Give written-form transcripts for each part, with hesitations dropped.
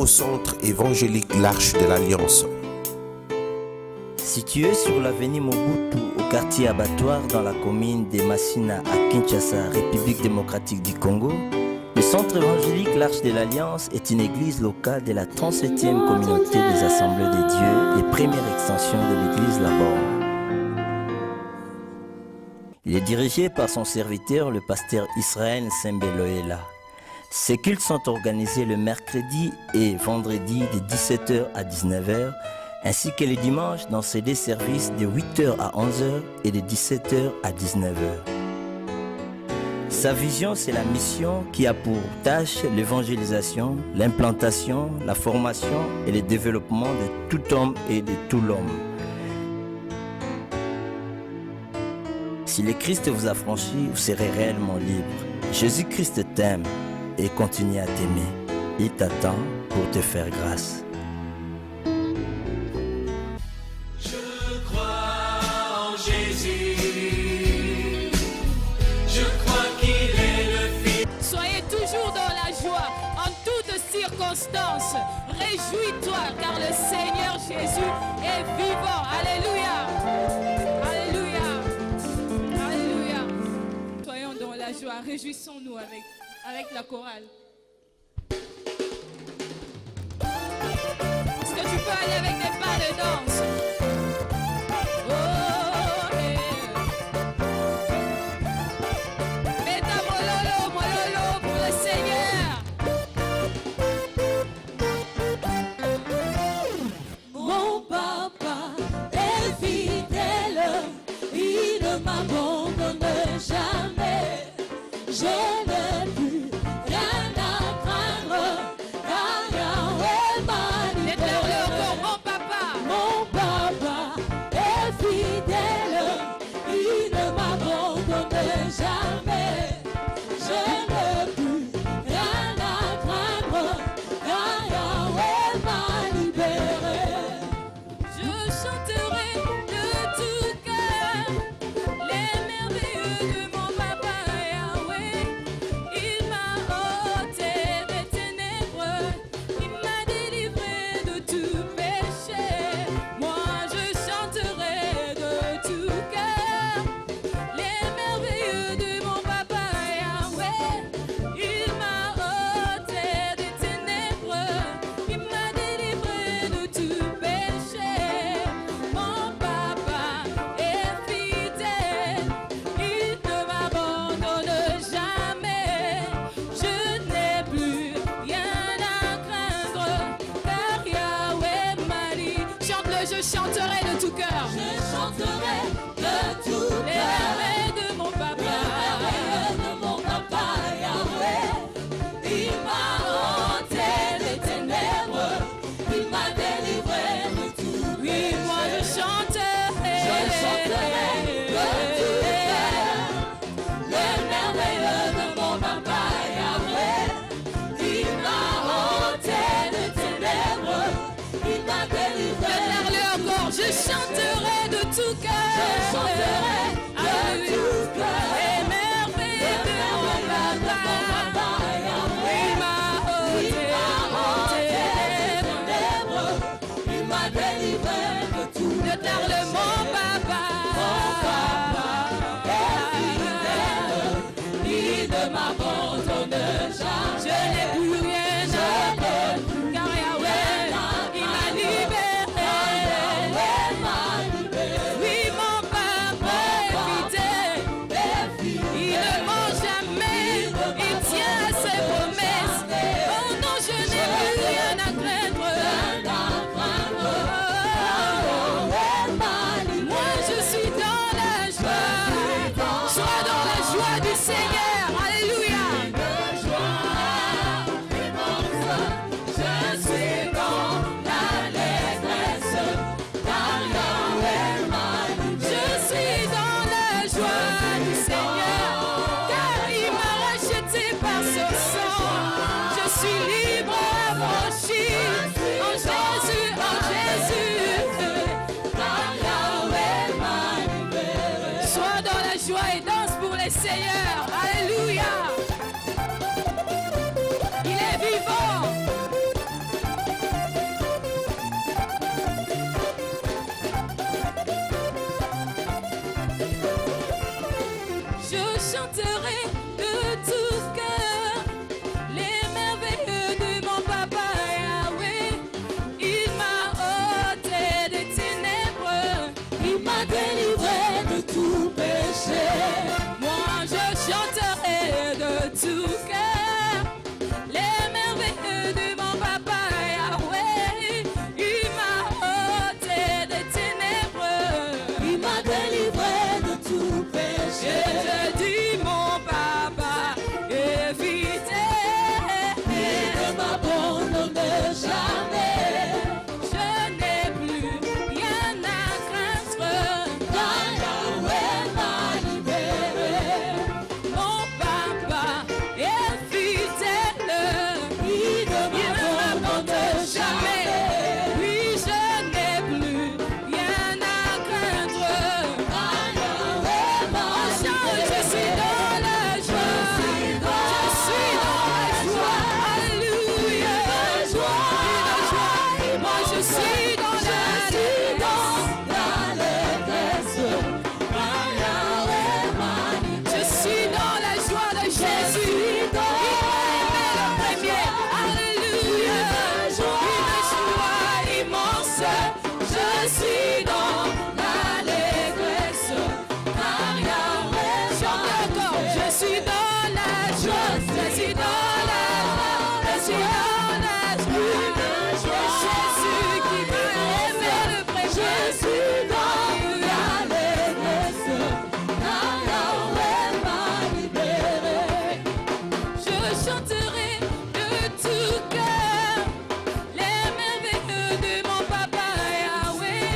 au centre évangélique L'Arche de l'Alliance. Situé sur l'avenue Mobutu, au quartier Abattoir, dans la commune de Massina à Kinshasa, République démocratique du Congo, le centre évangélique L'Arche de l'Alliance est une église locale de la 37e communauté des Assemblées de Dieu et première extension de l'église Labor. Il est dirigé par son serviteur, le pasteur Israël Sembeloela. Ces cultes sont organisés le mercredi et vendredi de 17h à 19h, ainsi que le dimanche dans ces deux services de 8h à 11h et de 17h à 19h. Sa vision, c'est la mission qui a pour tâche l'évangélisation, l'implantation, la formation et le développement de tout homme et de tout l'homme. Si le Christ vous a franchi, vous serez réellement libre. Jésus-Christ t'aime et continue à t'aimer. Il t'attend pour te faire grâce. Réjouis-toi car le Seigneur Jésus est vivant. Alléluia. Alléluia. Alléluia. Soyons dans la joie. Réjouissons-nous avec la chorale. Est-ce que tu peux aller avec des pas de danse? Seigneur, alléluia. Il est vivant. chanterai de tout cœur les merveilles de mon papa Yahweh. Il m'a ôté des ténèbres, il m'a délivré de tout péché. Moi je chanterai de tout cœur les merveilles de mon papa Yahweh. Il m'a ôté des ténèbres, il m'a délivré de tout péché. Et je dis mon papa est fidèle, il ne m'abandonne jamais. Je n'ai plus rien à craindre, car Yahweh m'a libéré. Mon papa est fidèle, il ne m'abandonne jamais. Oui, je n'ai plus rien à craindre, car Yahweh m'a libéré. Je suis dans la joie, je suis dans la joie, alléluia. Moi je suis dans l'allégresse, car Yahweh m'a libéré. Je suis dans la joie de Jésus, il m'a aimé le premier, alléluia. Une joie immense, je suis dans l'allégresse, car Yahweh chante encore. Je suis dans la joie, je suis dans la joie, je suis dans la joie. Jésus qui m'a aimé le premier, je suis dans l'allégresse, car Yahweh m'a libéré. Je chanterai de tout cœur les merveilles de mon papa Yahweh.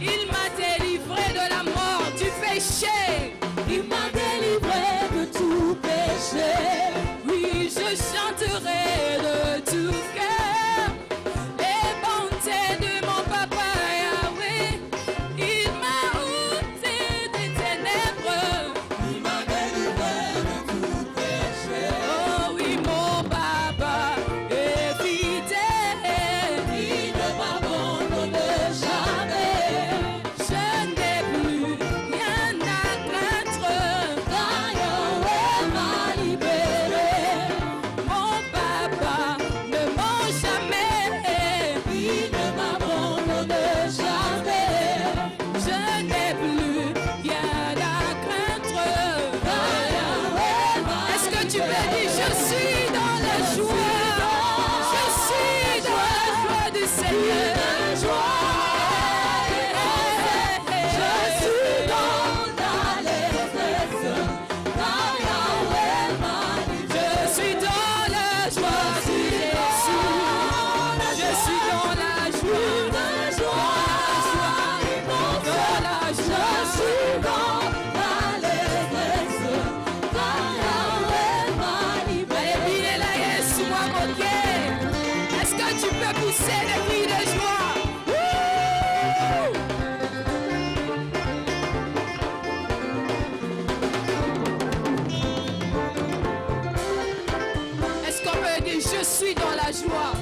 Il m'a délivré de la mort, du péché. Il m'a délivré de tout péché. Oui, je chanterai de tout cœur les bontés de mon papa Yahweh. Il m'a ôté des ténèbres, il m'a délivré de tout péché. Oh oui, mon papa est fidèle, il ne m'abandonne jamais. Je n'ai plus rien à craindre, car Yahweh m'a libéré. Mon papa ne ment jamais, il ne m'abandonne jamais. Je n'ai plus rien à craindre, car Yahweh m'a libéré. Est-ce que tu peux dire je suis dans la joie, je suis dans la joie du Seigneur. Je suis dans l'allégresse, car Yahweh m'a libéré. Je suis dans la joie, je suis dans la joie, dans la joie, je suis dans l'allégresse, car Yahweh m'a libéré. Allez, là, Yesu, moi, mon Dieu. Est-ce que tu peux pousser des cris de joie? Wouh! Est-ce qu'on peut dire je suis dans la joie?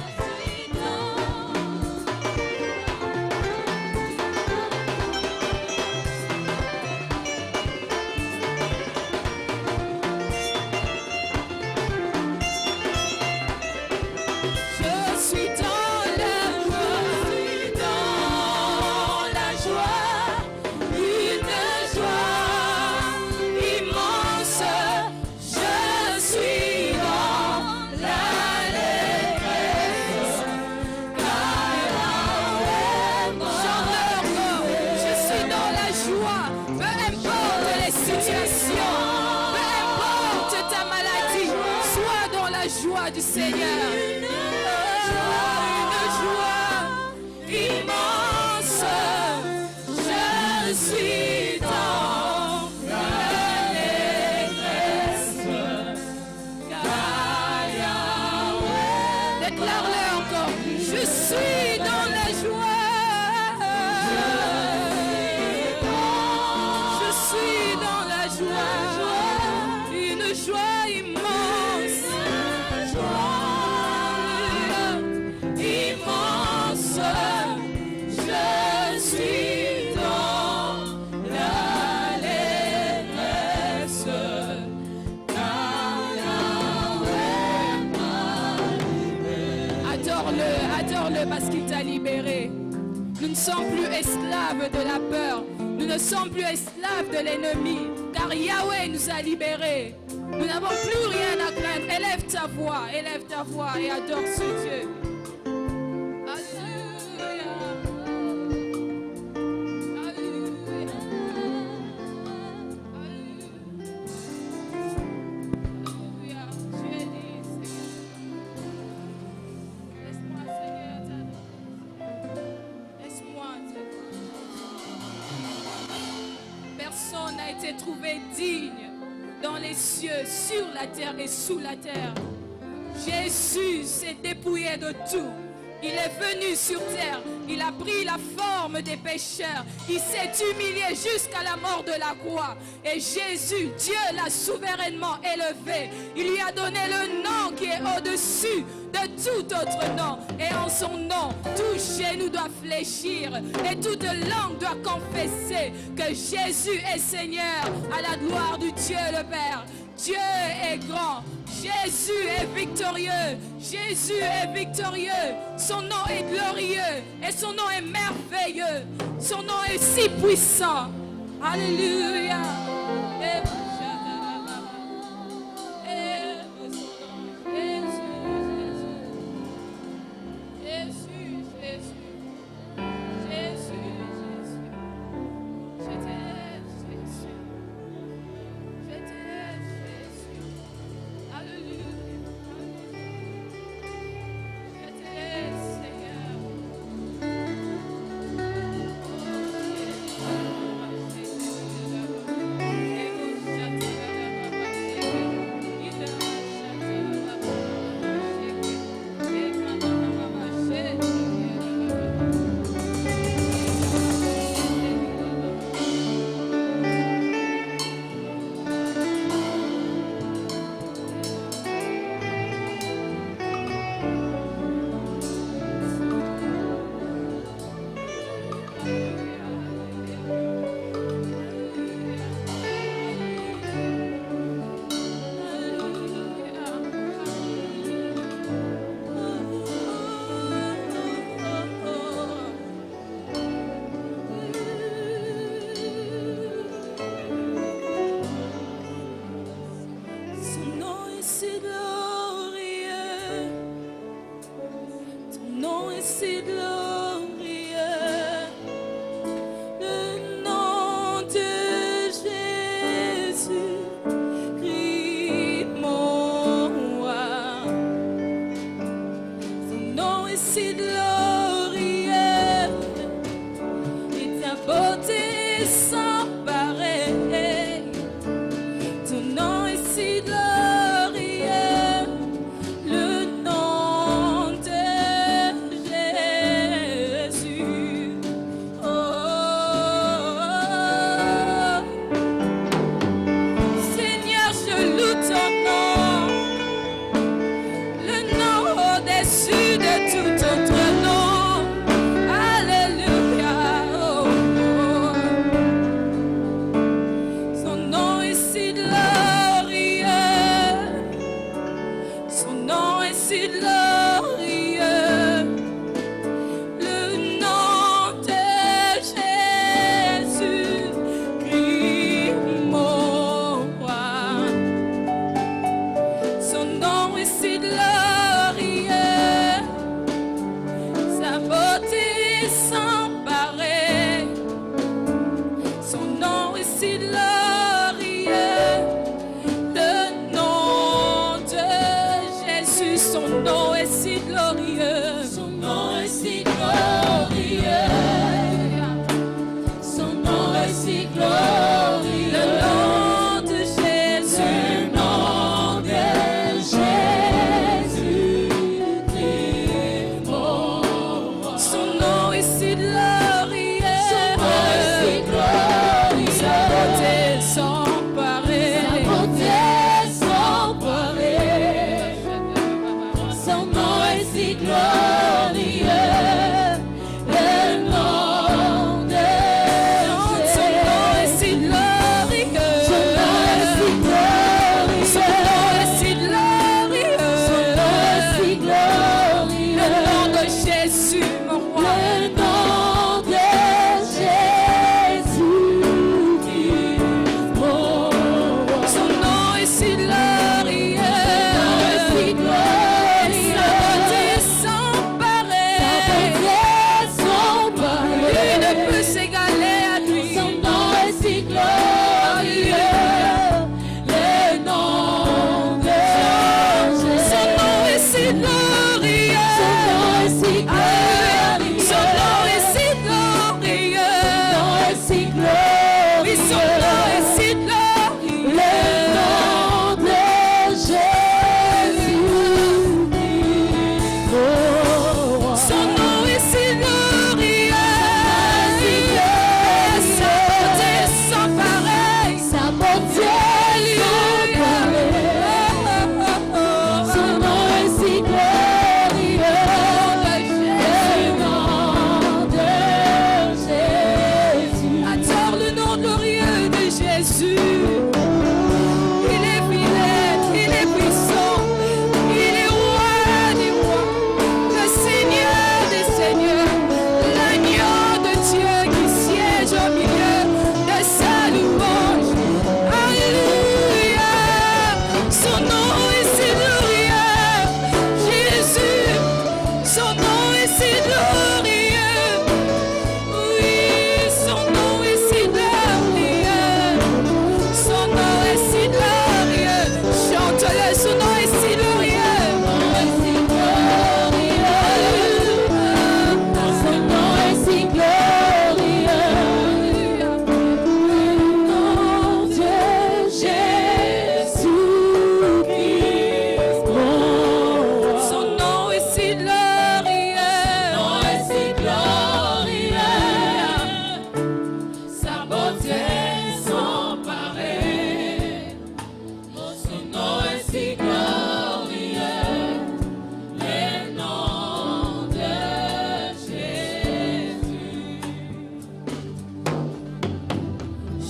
Je suis dans la joie, une joie immense. Je suis dans l'allégresse, car Yahweh m'a libéré. Je suis dans la joie, peu importe les situations, peu importe ta maladie, sois dans la joie du Seigneur. Une joie immense, je suis dans l'allégresse, car Yahweh. Déclare-le encore, je suis dans la joie, je suis dans la joie, une joie immense. a libérés. Nous ne sommes plus esclaves de la peur. Nous ne sommes plus esclaves de l'ennemi. Car Yahweh nous a libérés. Nous n'avons plus rien à craindre. Élève ta voix et adore ce Dieu. Alléluia. Alléluia. Alléluia. Tu es dit, Seigneur. Laisse-moi, Seigneur, t'adorer. Laisse-moi t'adorer. Personne n'a été trouvé digne dans les cieux, sur la terre et sous la terre. Jésus s'est dépouillé de tout. Il est venu sur terre. Il a pris la forme des pécheurs. Il s'est humilié jusqu'à la mort de la croix. Et Jésus, Dieu l'a souverainement élevé. Il lui a donné le nom qui est au-dessus de tout autre nom. Et en son nom, tout genou doit fléchir et toute langue doit confesser que Jésus est Seigneur à la gloire du Dieu le Père. Dieu est grand. Jésus est victorieux. Jésus est victorieux. Son nom est glorieux et son nom est merveilleux. Son nom est si puissant. Alléluia.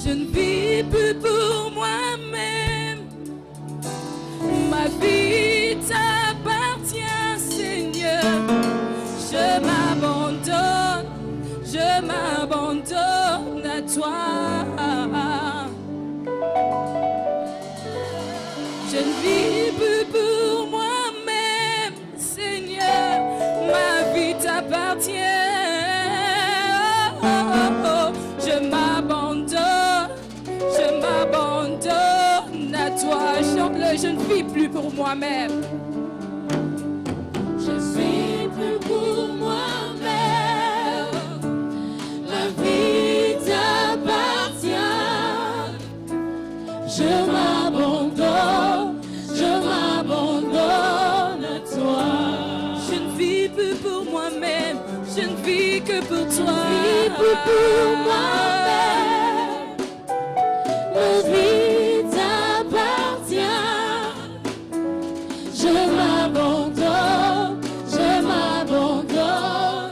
Je ne vis plus pour moi-même. Ma vie t'appartient, Seigneur. Je m'abandonne à toi. Je ne vis plus pour moi-même, Seigneur. Ma vie t'appartient. Je m'abandonne à toi. Chante-le, je ne vis plus pour moi-même. Je ne vis plus pour moi-même. La vie t'appartient. Je m'abandonne à toi. Je ne vis plus pour moi-même. Je ne vis que pour toi. Je ne vis plus pour moi-même. La vie t'appartient. Je m'abandonne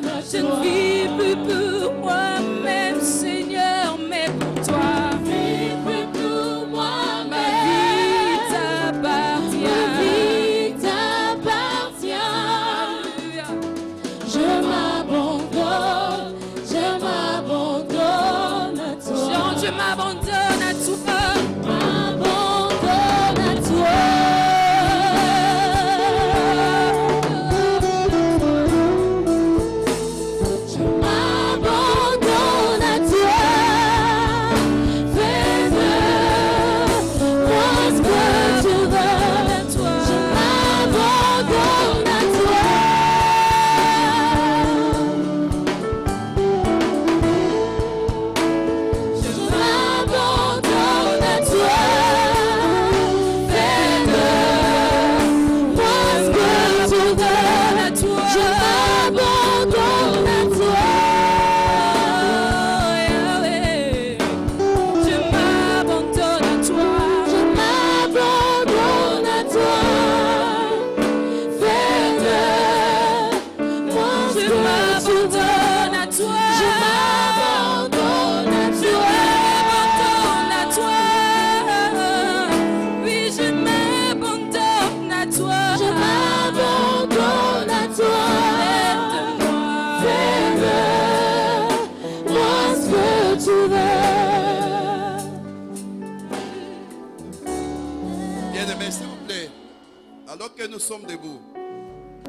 à toi. Je ne vis plus pour moi-même, Seigneur, mais pour toi. Je ne vis plus pour moi-même. Ma vie t'appartient. Ma vie t'appartient. Alléluia. Je m'abandonne à toi. Chante, je m'abandonne à toi. M'abandonne à toi. Je m'abandonne à toi. Fais-moi ce que tu veux. Je m'abandonne à toi. Je m'abandonne à toi. Fais-moi ce que tu veux. Je m'abandonne à toi. Yahweh. Je m'abandonne à toi. Je m'abandonne à toi. Fais-moi ce que tu veux. Je m'abandonne à toi. Oui, je m'abandonne à toi. Je m'abandonne à toi. Fais-moi ce que tu veux. Bien-aimés, s'il vous plaît, alors que nous sommes debout,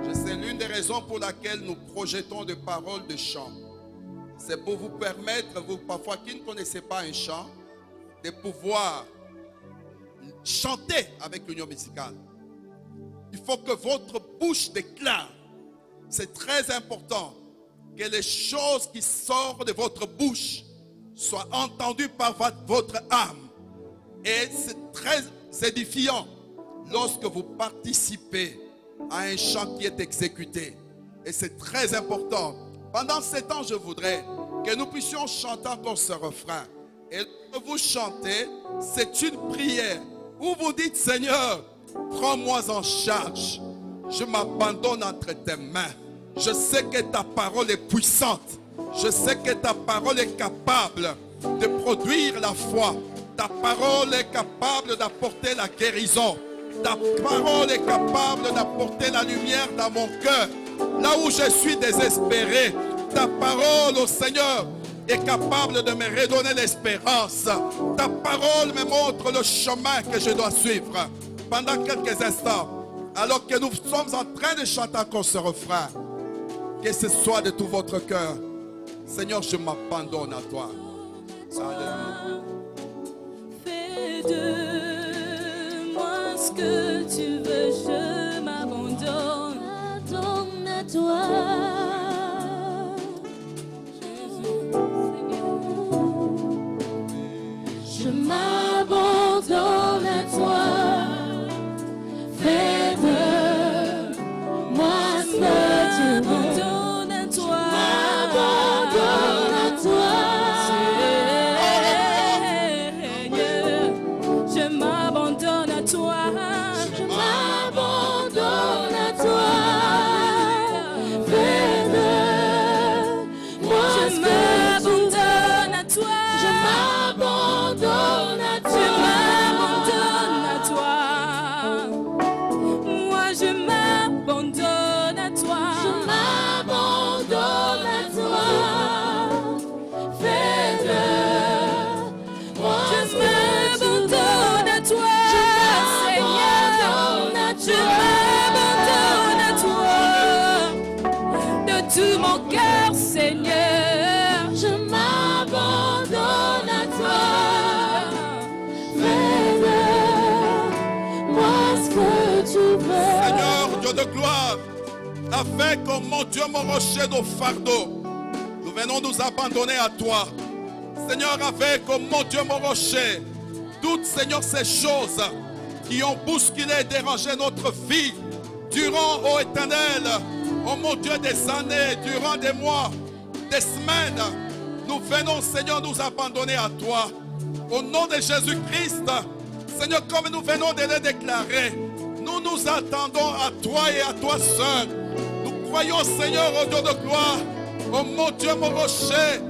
je sais l'une des raisons pour laquelle nous projetons des paroles de chant. C'est pour vous permettre, vous parfois qui ne connaissez pas un chant, de pouvoir chanter avec l'union musicale. Il faut que votre bouche déclare. C'est très important que les choses qui sortent de votre bouche soient entendues par votre âme. Et c'est très édifiant lorsque vous participez à un chant qui est exécuté. Et c'est très important. Pendant ce temps, je voudrais que nous puissions chanter encore ce refrain. Et lorsque vous chantez, c'est une prière où vous dites: Seigneur, prends-moi en charge. Je m'abandonne entre tes mains. Je sais que ta parole est puissante. Je sais que ta parole est capable de produire la foi. Ta parole est capable d'apporter la guérison. Ta parole est capable d'apporter la lumière dans mon cœur. Là où je suis désespéré, ta parole, oh Seigneur, est capable de me redonner l'espérance. Ta parole me montre le chemin que je dois suivre. Pendant quelques instants, alors que nous sommes en train de chanter encore ce refrain, que ce soit de tout votre cœur, Seigneur, je m'abandonne à toi. Alléluia. Fais de moi ce que tu veux, je m'abandonne à toi. Je m'abandonne à toi. Fais de moi ce que tu veux. Je m'abandonne à toi. Seigneur, je m'abandonne à toi. Je m'abandonne. avec, oh mon Dieu, mon rocher, nos fardeaux. Nous venons nous abandonner à toi. Seigneur, avec, oh mon Dieu, mon rocher, toutes, Seigneur, ces choses qui ont bousculé et dérangé notre vie durant, ô Éternel, oh mon Dieu, des années, durant des mois, des semaines, nous venons, Seigneur, nous abandonner à toi. Au nom de Jésus-Christ, Seigneur, comme nous venons de le déclarer, nous nous attendons à toi et à toi seul. Nous croyons, Seigneur, au Dieu de gloire, oh mon Dieu, mon rocher,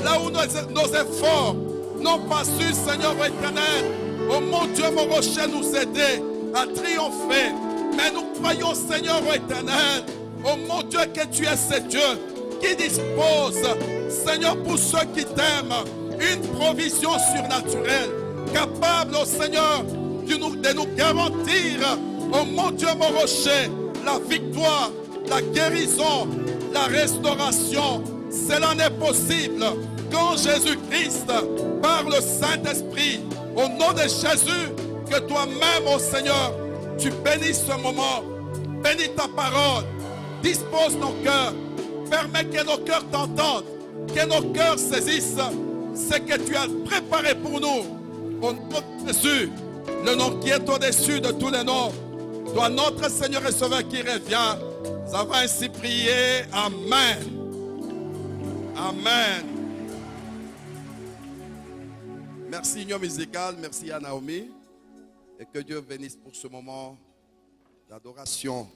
là où nos efforts n'ont pas su, Seigneur éternel, oh mon Dieu, mon rocher, nous aider à triompher. Mais nous croyons, Seigneur éternel, oh mon Dieu, que tu es ce Dieu qui dispose, Seigneur, pour ceux qui t'aiment, une provision surnaturelle, capable, oh Seigneur, de nous garantir, oh mon Dieu, mon rocher, la victoire, la guérison, la restauration. Cela n'est possible quand Jésus-Christ, par le Saint-Esprit, au nom de Jésus, que toi-même, oh Seigneur, tu bénis ce moment, bénis ta parole, dispose nos cœurs, permets que nos cœurs t'entendent, que nos cœurs saisissent ce que tu as préparé pour nous. Au nom de Jésus, le nom qui est au-dessus de tous les noms, toi notre Seigneur et Sauveur qui revient. Nous avons ainsi prié. Amen. Amen. Merci Union Musicale, merci à Naomi. Et que Dieu bénisse pour ce moment d'adoration.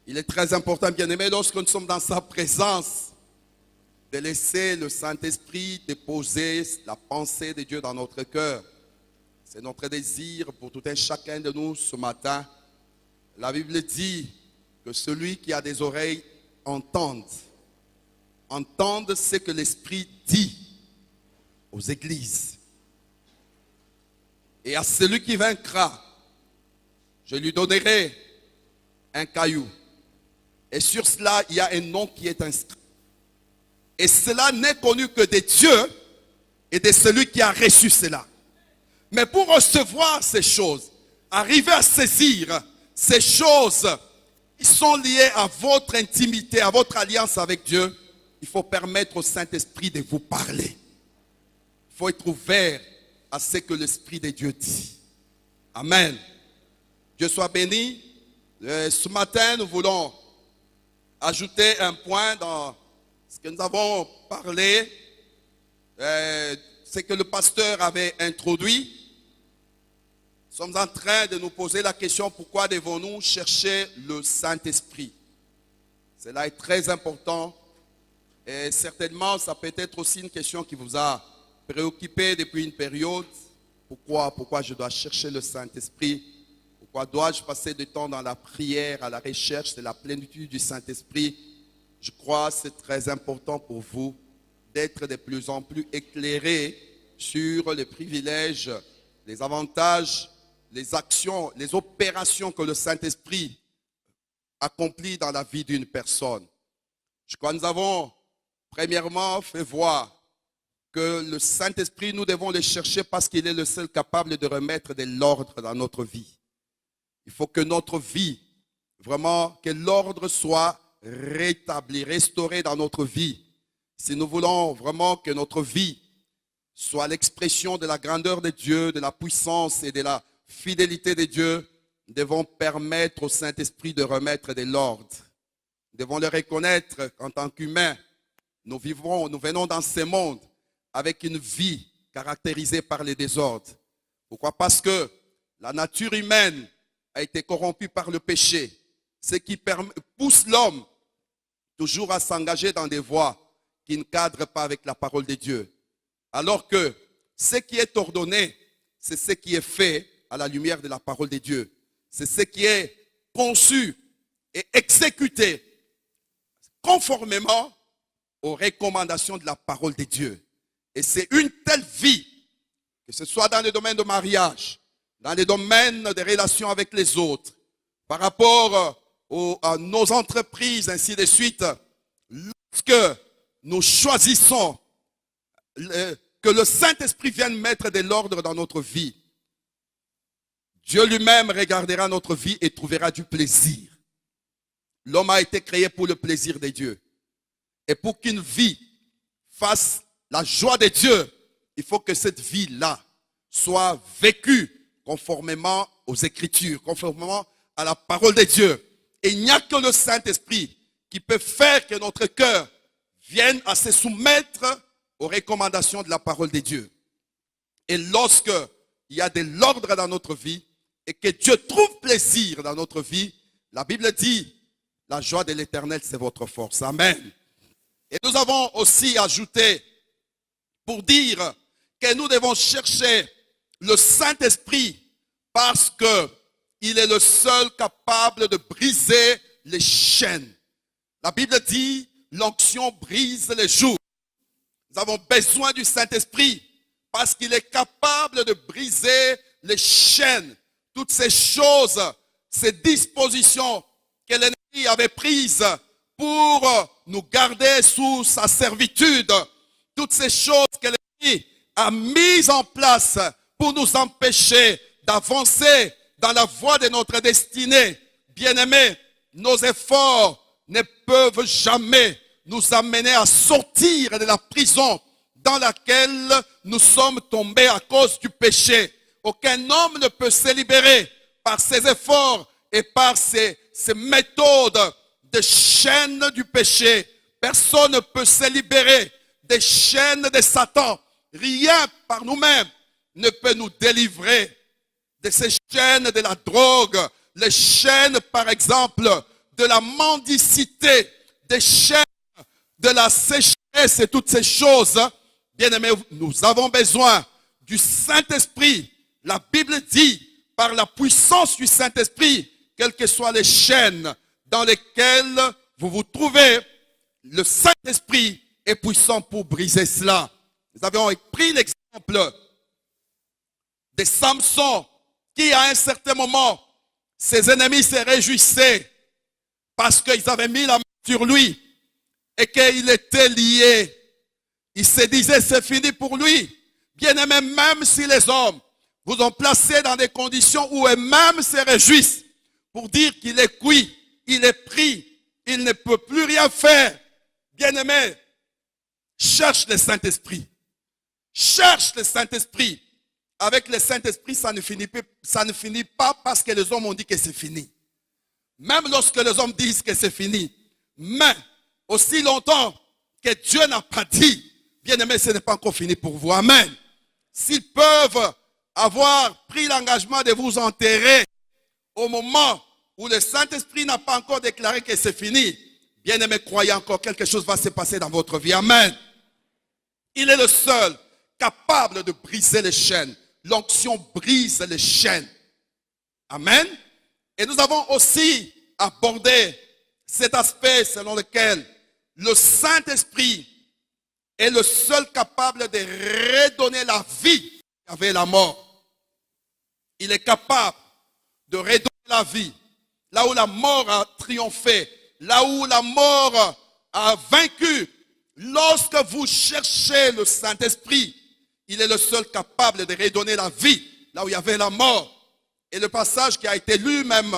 Il est très important, bien-aimé, lorsque nous sommes dans sa présence, de laisser le Saint-Esprit déposer la pensée de Dieu dans notre cœur. C'est notre désir pour tout un chacun de nous ce matin. La Bible dit que celui qui a des oreilles entende ce que l'Esprit dit aux églises. Et à celui qui vaincra, je lui donnerai un caillou. Et sur cela, il y a un nom qui est inscrit. Et cela n'est connu que de Dieu et de celui qui a reçu cela. Mais pour recevoir ces choses, arriver à saisir ces choses qui sont liées à votre intimité, à votre alliance avec Dieu, il faut permettre au Saint-Esprit de vous parler. Il faut être ouvert à ce que l'Esprit de Dieu dit. Amen. Dieu soit béni. Ce matin, nous voulons ajouter un point dans ce que nous avons parlé, c'est que le pasteur avait introduit. Nous sommes en train de nous poser la question, pourquoi devons-nous chercher le Saint-Esprit? Cela est très important et certainement ça peut être aussi une question qui vous a préoccupé depuis une période. Pourquoi je dois chercher le Saint-Esprit? Pourquoi dois-je passer du temps dans la prière, à la recherche de la plénitude du Saint-Esprit? Je crois que c'est très important pour vous d'être de plus en plus éclairés sur les privilèges, les avantages, les actions, les opérations que le Saint-Esprit accomplit dans la vie d'une personne. Je crois que nous avons premièrement fait voir que le Saint-Esprit, nous devons le chercher parce qu'il est le seul capable de remettre de l'ordre dans notre vie. Il faut que notre vie, vraiment, que l'ordre soit rétabli, restauré dans notre vie. Si nous voulons vraiment que notre vie soit l'expression de la grandeur de Dieu, de la puissance et de la fidélité de Dieu, nous devons permettre au Saint-Esprit de remettre de l'ordre. Nous devons le reconnaître en tant qu'humains. Nous venons dans ce monde avec une vie caractérisée par les désordres. Pourquoi? Parce que la nature humaine a été corrompue par le péché, ce qui pousse l'homme toujours à s'engager dans des voies qui ne cadrent pas avec la parole de Dieu. Alors que ce qui est ordonné, c'est ce qui est fait à la lumière de la parole de Dieu. C'est ce qui est conçu et exécuté conformément aux recommandations de la parole de Dieu. Et c'est une telle vie, que ce soit dans le domaine de mariage, dans les domaines des relations avec les autres, par rapport à nos entreprises, ainsi de suite, lorsque nous choisissons que le Saint-Esprit vienne mettre de l'ordre dans notre vie, Dieu lui-même regardera notre vie et trouvera du plaisir. L'homme a été créé pour le plaisir de Dieu. Et pour qu'une vie fasse la joie de Dieu, il faut que cette vie-là soit vécue conformément aux Écritures, conformément à la parole de Dieu. Et il n'y a que le Saint-Esprit qui peut faire que notre cœur vienne à se soumettre aux recommandations de la parole de Dieu. Et lorsque il y a de l'ordre dans notre vie et que Dieu trouve plaisir dans notre vie, la Bible dit, la joie de l'Éternel, c'est votre force. Amen. Et nous avons aussi ajouté pour dire que nous devons chercher le Saint-Esprit parce qu'il est le seul capable de briser les chaînes. La Bible dit, l'onction brise les jours. Nous avons besoin du Saint-Esprit parce qu'il est capable de briser les chaînes. Toutes ces choses, ces dispositions que l'ennemi avait prises pour nous garder sous sa servitude. Toutes ces choses que l'ennemi a mises en place pour nous empêcher d'avancer dans la voie de notre destinée. Bien-aimés, nos efforts ne peuvent jamais nous amener à sortir de la prison dans laquelle nous sommes tombés à cause du péché. Aucun homme ne peut se libérer par ses efforts et par ses méthodes de chaînes du péché. Personne ne peut se libérer des chaînes de Satan. Rien par nous-mêmes ne peut nous délivrer de ces chaînes de la drogue, les chaînes par exemple de la mendicité, des chaînes de la sécheresse et toutes ces choses. Bien-aimés, nous avons besoin du Saint-Esprit. La Bible dit, par la puissance du Saint-Esprit, quelles que soient les chaînes dans lesquelles vous vous trouvez, le Saint-Esprit est puissant pour briser cela. Nous avons pris l'exemple de Samson, qui à un certain moment, ses ennemis se réjouissaient parce qu'ils avaient mis la main sur lui et qu'il était lié. Ils se disaient, c'est fini pour lui. Bien-aimés, même si les hommes vous ont placé dans des conditions où eux-mêmes se réjouissent pour dire qu'il est cuit, il est pris, il ne peut plus rien faire. Bien-aimés, cherche le Saint-Esprit. Cherche le Saint-Esprit. Avec le Saint-Esprit, ça ne finit pas parce que les hommes ont dit que c'est fini. Même lorsque les hommes disent que c'est fini. Mais, aussi longtemps que Dieu n'a pas dit, bien-aimés, ce n'est pas encore fini pour vous. Amen. S'ils peuvent avoir pris l'engagement de vous enterrer au moment où le Saint-Esprit n'a pas encore déclaré que c'est fini, bien-aimés, croyez encore, quelque chose va se passer dans votre vie. Amen. Il est le seul capable de briser les chaînes. L'onction brise les chaînes. Amen. Et nous avons aussi abordé cet aspect selon lequel le Saint-Esprit est le seul capable de redonner la vie avec la mort. Il est capable de redonner la vie. Là où la mort a triomphé, là où la mort a vaincu, lorsque vous cherchez le Saint-Esprit, il est le seul capable de redonner la vie là où il y avait la mort. Et le passage qui a été lu même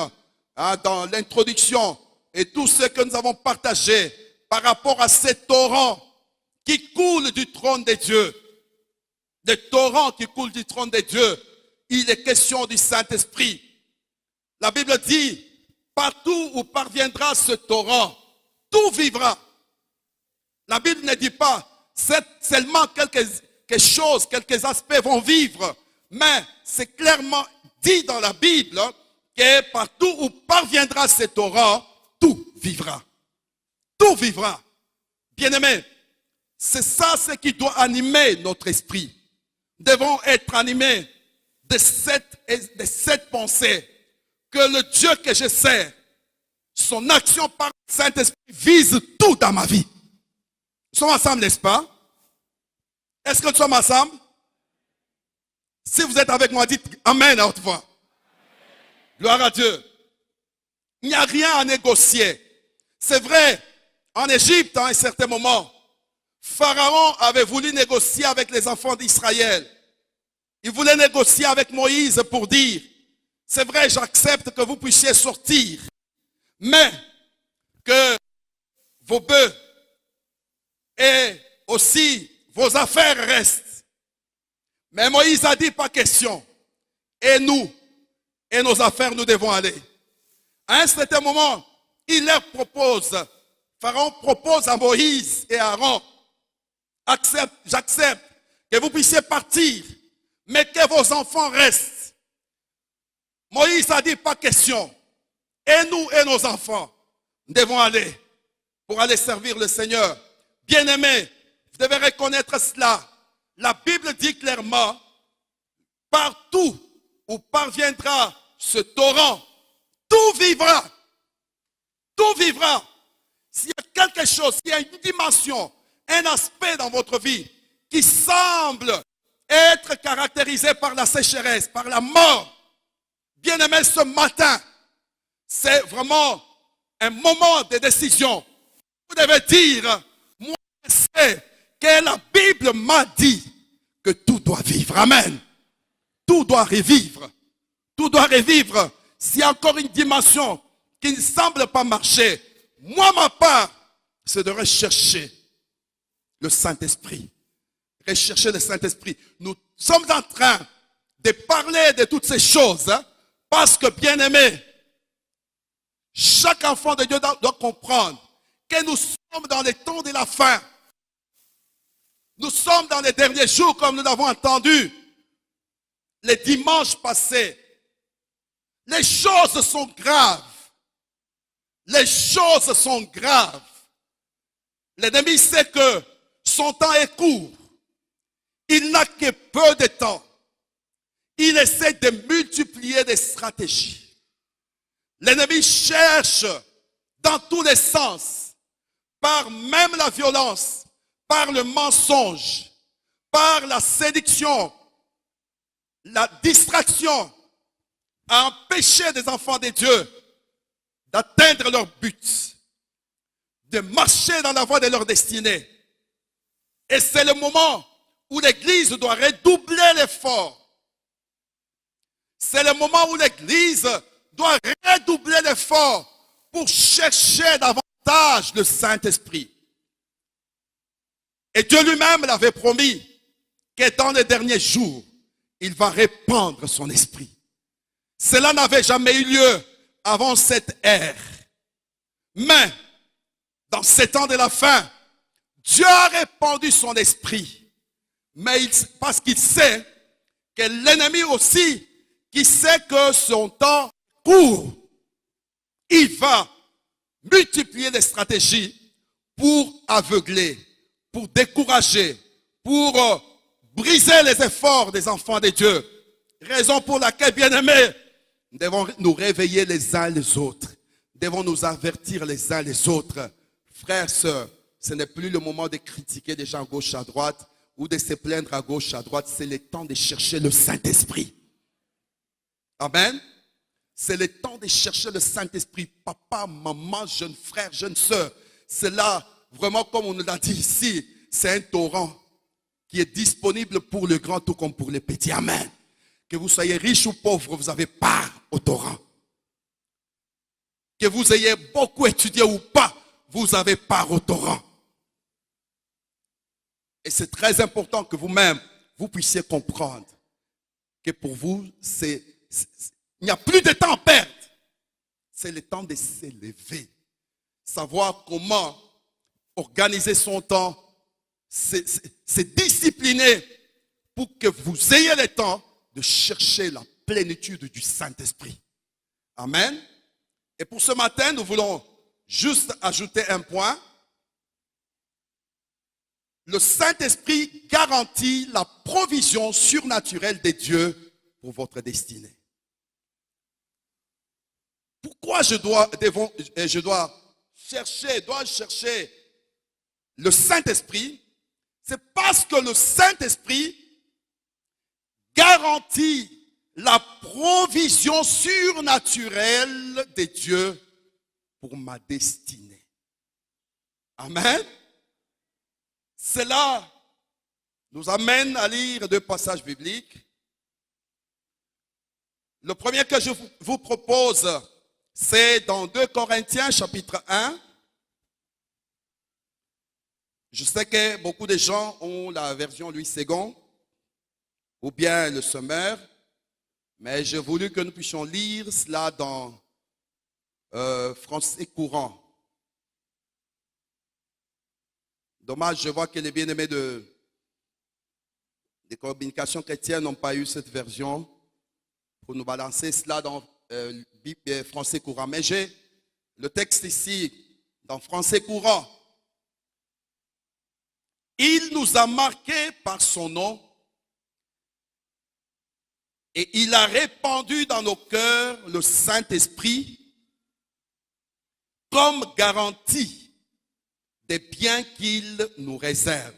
dans l'introduction et tout ce que nous avons partagé par rapport à ces torrents qui coulent du trône de Dieu. Des torrents qui coulent du trône de Dieu. Il est question du Saint-Esprit. La Bible dit, partout où parviendra ce torrent, tout vivra. La Bible ne dit pas, seulement quelques choses, quelques aspects vont vivre. Mais c'est clairement dit dans la Bible que partout où parviendra ce torrent, tout vivra. Tout vivra. Bien-aimés, c'est ça ce qui doit animer notre esprit. Nous devons être animés de cette pensée que le Dieu que je sers, son action par le Saint-Esprit vise tout dans ma vie. Nous sommes ensemble, n'est-ce pas? Est-ce que nous sommes ensemble? Si vous êtes avec moi, dites Amen à haute voix. Gloire à Dieu. Il n'y a rien à négocier. C'est vrai, en Égypte, à un certain moment, Pharaon avait voulu négocier avec les enfants d'Israël. Il voulait négocier avec Moïse pour dire, c'est vrai, j'accepte que vous puissiez sortir, mais que vos bœufs et aussi vos affaires restent. Mais Moïse a dit, pas question. Et nous, et nos affaires, nous devons aller. À un certain moment, il leur propose, Pharaon propose à Moïse et à Aaron, j'accepte que vous puissiez partir, mais que vos enfants restent. Moïse a dit, pas question. Et nous et nos enfants, nous devons aller pour aller servir le Seigneur. Bien-aimés, vous devez reconnaître cela. La Bible dit clairement, partout où parviendra ce torrent, tout vivra. Tout vivra. S'il y a quelque chose, s'il y a une dimension, un aspect dans votre vie qui semble être caractérisé par la sécheresse, par la mort, bien-aimés, ce matin, c'est vraiment un moment de décision. Vous devez dire, moi je sais que la Bible m'a dit que tout doit vivre. Amen. Tout doit revivre. Tout doit revivre. S'il y a encore une dimension qui ne semble pas marcher, moi, ma part, c'est de rechercher le Saint-Esprit. Rechercher le Saint-Esprit. Nous sommes en train de parler de toutes ces choses, parce que, bien aimé, chaque enfant de Dieu doit comprendre que nous sommes dans les temps de la fin. Nous sommes dans les derniers jours, comme nous l'avons entendu les dimanches passés. Les choses sont graves. Les choses sont graves. L'ennemi sait que son temps est court. Il n'a que peu de temps. Il essaie de multiplier des stratégies. L'ennemi cherche dans tous les sens, par même la violence, par le mensonge, par la séduction, la distraction, à empêcher des enfants de Dieu d'atteindre leur but, de marcher dans la voie de leur destinée. Et c'est le moment où l'Église doit redoubler l'effort. C'est le moment où l'Église doit redoubler l'effort pour chercher davantage le Saint-Esprit. Et Dieu lui-même l'avait promis que dans les derniers jours, il va répandre son esprit. Cela n'avait jamais eu lieu avant cette ère. Mais, dans ces temps de la fin, Dieu a répandu son esprit. Mais parce qu'il sait que l'ennemi aussi, qui sait que son temps court, il va multiplier les stratégies pour aveugler, pour décourager, pour briser les efforts des enfants de Dieu. Raison pour laquelle, bien-aimés, nous devons nous réveiller les uns les autres. Nous devons nous avertir les uns les autres. Frères, sœurs, ce n'est plus le moment de critiquer des gens à gauche, à droite, ou de se plaindre à gauche, à droite. C'est le temps de chercher le Saint-Esprit. Amen. C'est le temps de chercher le Saint-Esprit. Papa, maman, jeune frère, jeune sœur. C'est là, vraiment, comme on nous l'a dit ici, c'est un torrent qui est disponible pour le grand tout comme pour les petits. Amen. Que vous soyez riche ou pauvre, vous avez part au torrent. Que vous ayez beaucoup étudié ou pas, vous avez part au torrent. Et c'est très important que vous-même, vous puissiez comprendre que pour vous, il n'y a plus de temps à perdre. C'est le temps de s'élever. Savoir comment organiser son temps, c'est discipliner pour que vous ayez le temps de chercher la plénitude du Saint-Esprit. Amen. Et pour ce matin, nous voulons juste ajouter un point. Le Saint-Esprit garantit la provision surnaturelle de Dieu pour votre destinée. Pourquoi je dois chercher le Saint-Esprit? C'est parce que le Saint-Esprit garantit la provision surnaturelle de Dieu pour ma destinée. Amen. Cela nous amène à lire deux passages bibliques. Le premier que je vous propose, c'est dans 2 Corinthiens chapitre 1. Je sais que beaucoup de gens ont la version Louis II ou bien le Sommaire, mais j'ai voulu que nous puissions lire cela dans français courant. Dommage, je vois que les bien-aimés des communications chrétiennes n'ont pas eu cette version pour nous balancer cela dans français courant. Mais j'ai le texte ici dans français courant. Il nous a marqués par son nom et il a répandu dans nos cœurs le Saint-Esprit comme garantie des biens qu'il nous réserve.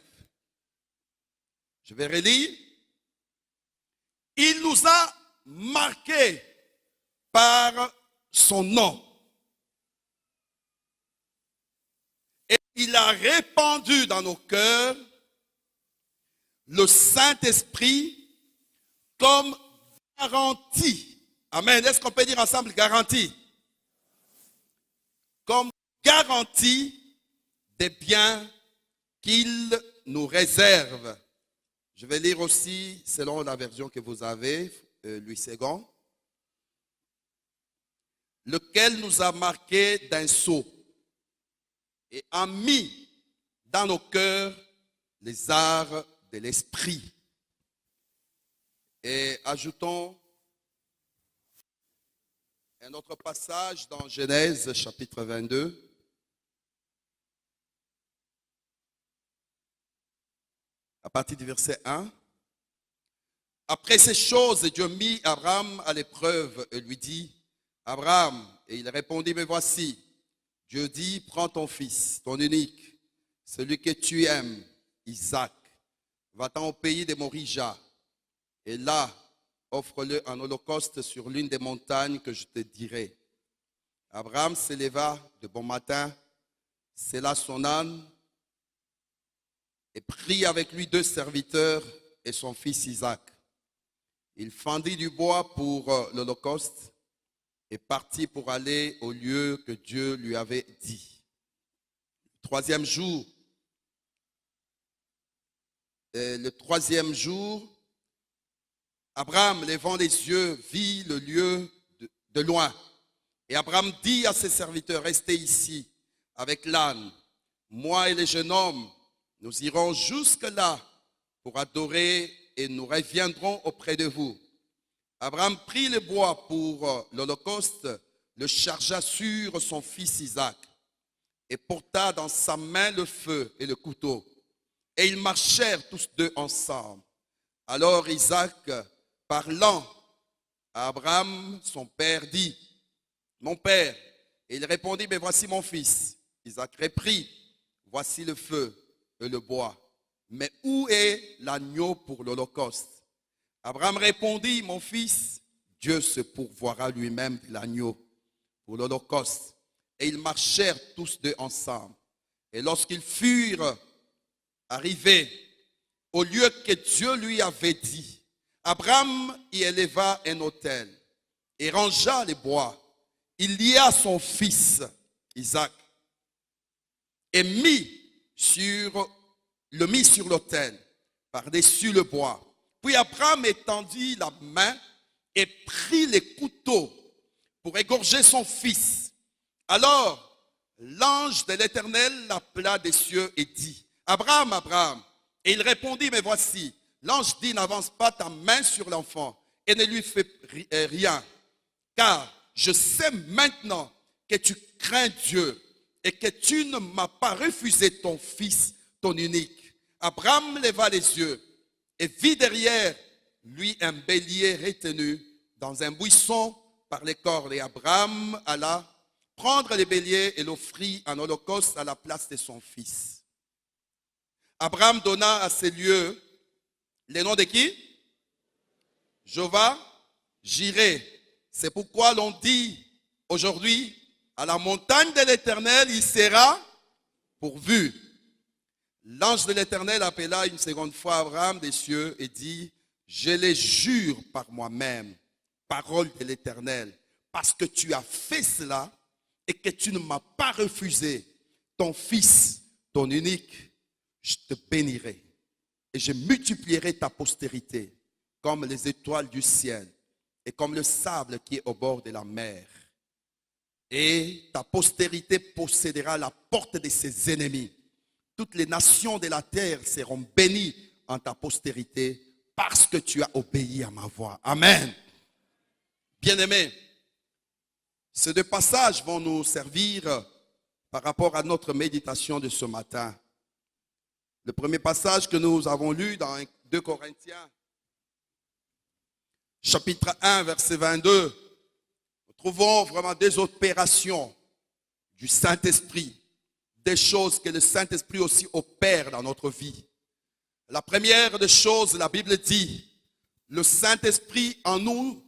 Je vais relire. Il nous a marqués par son nom. Et il a répandu dans nos cœurs le Saint-Esprit comme garantie. Amen. Est-ce qu'on peut dire ensemble garantie? Comme garantie des biens qu'il nous réserve. Je vais lire aussi, selon la version que vous avez, Louis II, lequel nous a marqué d'un sceau et a mis dans nos cœurs les arts de l'esprit. Et ajoutons un autre passage dans Genèse chapitre 22. À partir du verset 1. Après ces choses, Dieu mit Abraham à l'épreuve et lui dit, Abraham, et il répondit, mais voici, Dieu dit, prends ton fils, ton unique, celui que tu aimes, Isaac, va-t'en au pays de Morija, et là, offre-le en holocauste sur l'une des montagnes que je te dirai. Abraham s'éleva de bon matin, sella son âne, et prit avec lui 2 serviteurs et son fils Isaac. Il fendit du bois pour l'holocauste et partit pour aller au lieu que Dieu lui avait dit. Le troisième jour, Abraham, levant les yeux, vit le lieu de loin. Et Abraham dit à ses serviteurs, restez ici avec l'âne. Moi et les jeunes hommes, nous irons jusque-là pour adorer et nous reviendrons auprès de vous. Abraham prit le bois pour l'holocauste, le chargea sur son fils Isaac et porta dans sa main le feu et le couteau. Et ils marchèrent tous deux ensemble. Alors Isaac, parlant à Abraham, son père, dit, mon père. Et il répondit, mais voici mon fils. Isaac reprit, voici le feu et le bois. Mais où est l'agneau pour l'holocauste? Abraham répondit, mon fils, Dieu se pourvoira lui-même de l'agneau pour l'holocauste. Et ils marchèrent tous deux ensemble. Et lorsqu'ils furent arrivés au lieu que Dieu lui avait dit, Abraham y éleva un autel et rangea les bois. Il lia son fils Isaac et le mit sur l'autel par-dessus le bois. Puis Abraham étendit la main et prit les couteaux pour égorger son fils. Alors l'ange de l'Éternel l'appela des cieux et dit, Abraham, Abraham. Et il répondit, mais voici. L'ange dit, n'avance pas ta main sur l'enfant et ne lui fais rien. Car je sais maintenant que tu crains Dieu et que tu ne m'as pas refusé ton fils, ton unique. Abraham leva les yeux et vit derrière lui un bélier retenu dans un buisson par les cordes. Et Abraham alla prendre le bélier et l'offrit en holocauste à la place de son fils. Abraham donna à ces lieux les noms de qui? Jéhovah, Jireh. C'est pourquoi l'on dit aujourd'hui, à la montagne de l'Éternel, il sera pourvu. L'ange de l'Éternel appela une seconde fois Abraham des cieux et dit, je les jure par moi-même, parole de l'Éternel, parce que tu as fait cela et que tu ne m'as pas refusé ton fils, ton unique, je te bénirai et je multiplierai ta postérité comme les étoiles du ciel et comme le sable qui est au bord de la mer. Et ta postérité possédera la porte de ses ennemis. Toutes les nations de la terre seront bénies en ta postérité parce que tu as obéi à ma voix. Amen. Bien-aimés, ces deux passages vont nous servir par rapport à notre méditation de ce matin. Le premier passage que nous avons lu dans 2 Corinthiens, chapitre 1, verset 22, nous trouvons vraiment des opérations du Saint-Esprit, des choses que le Saint-Esprit aussi opère dans notre vie. La première des choses, la Bible dit, le Saint-Esprit en nous,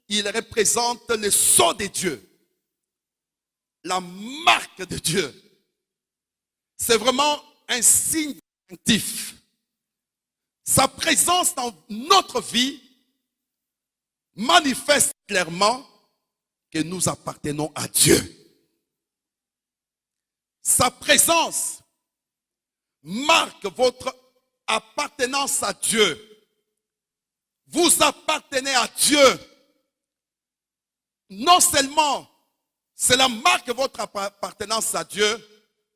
il représente le sceau de Dieu, la marque de Dieu. C'est vraiment un signe distinctif. Sa présence dans notre vie manifeste clairement que nous appartenons à Dieu. Sa présence marque votre appartenance à Dieu. Vous appartenez à Dieu. Non seulement cela marque votre appartenance à Dieu,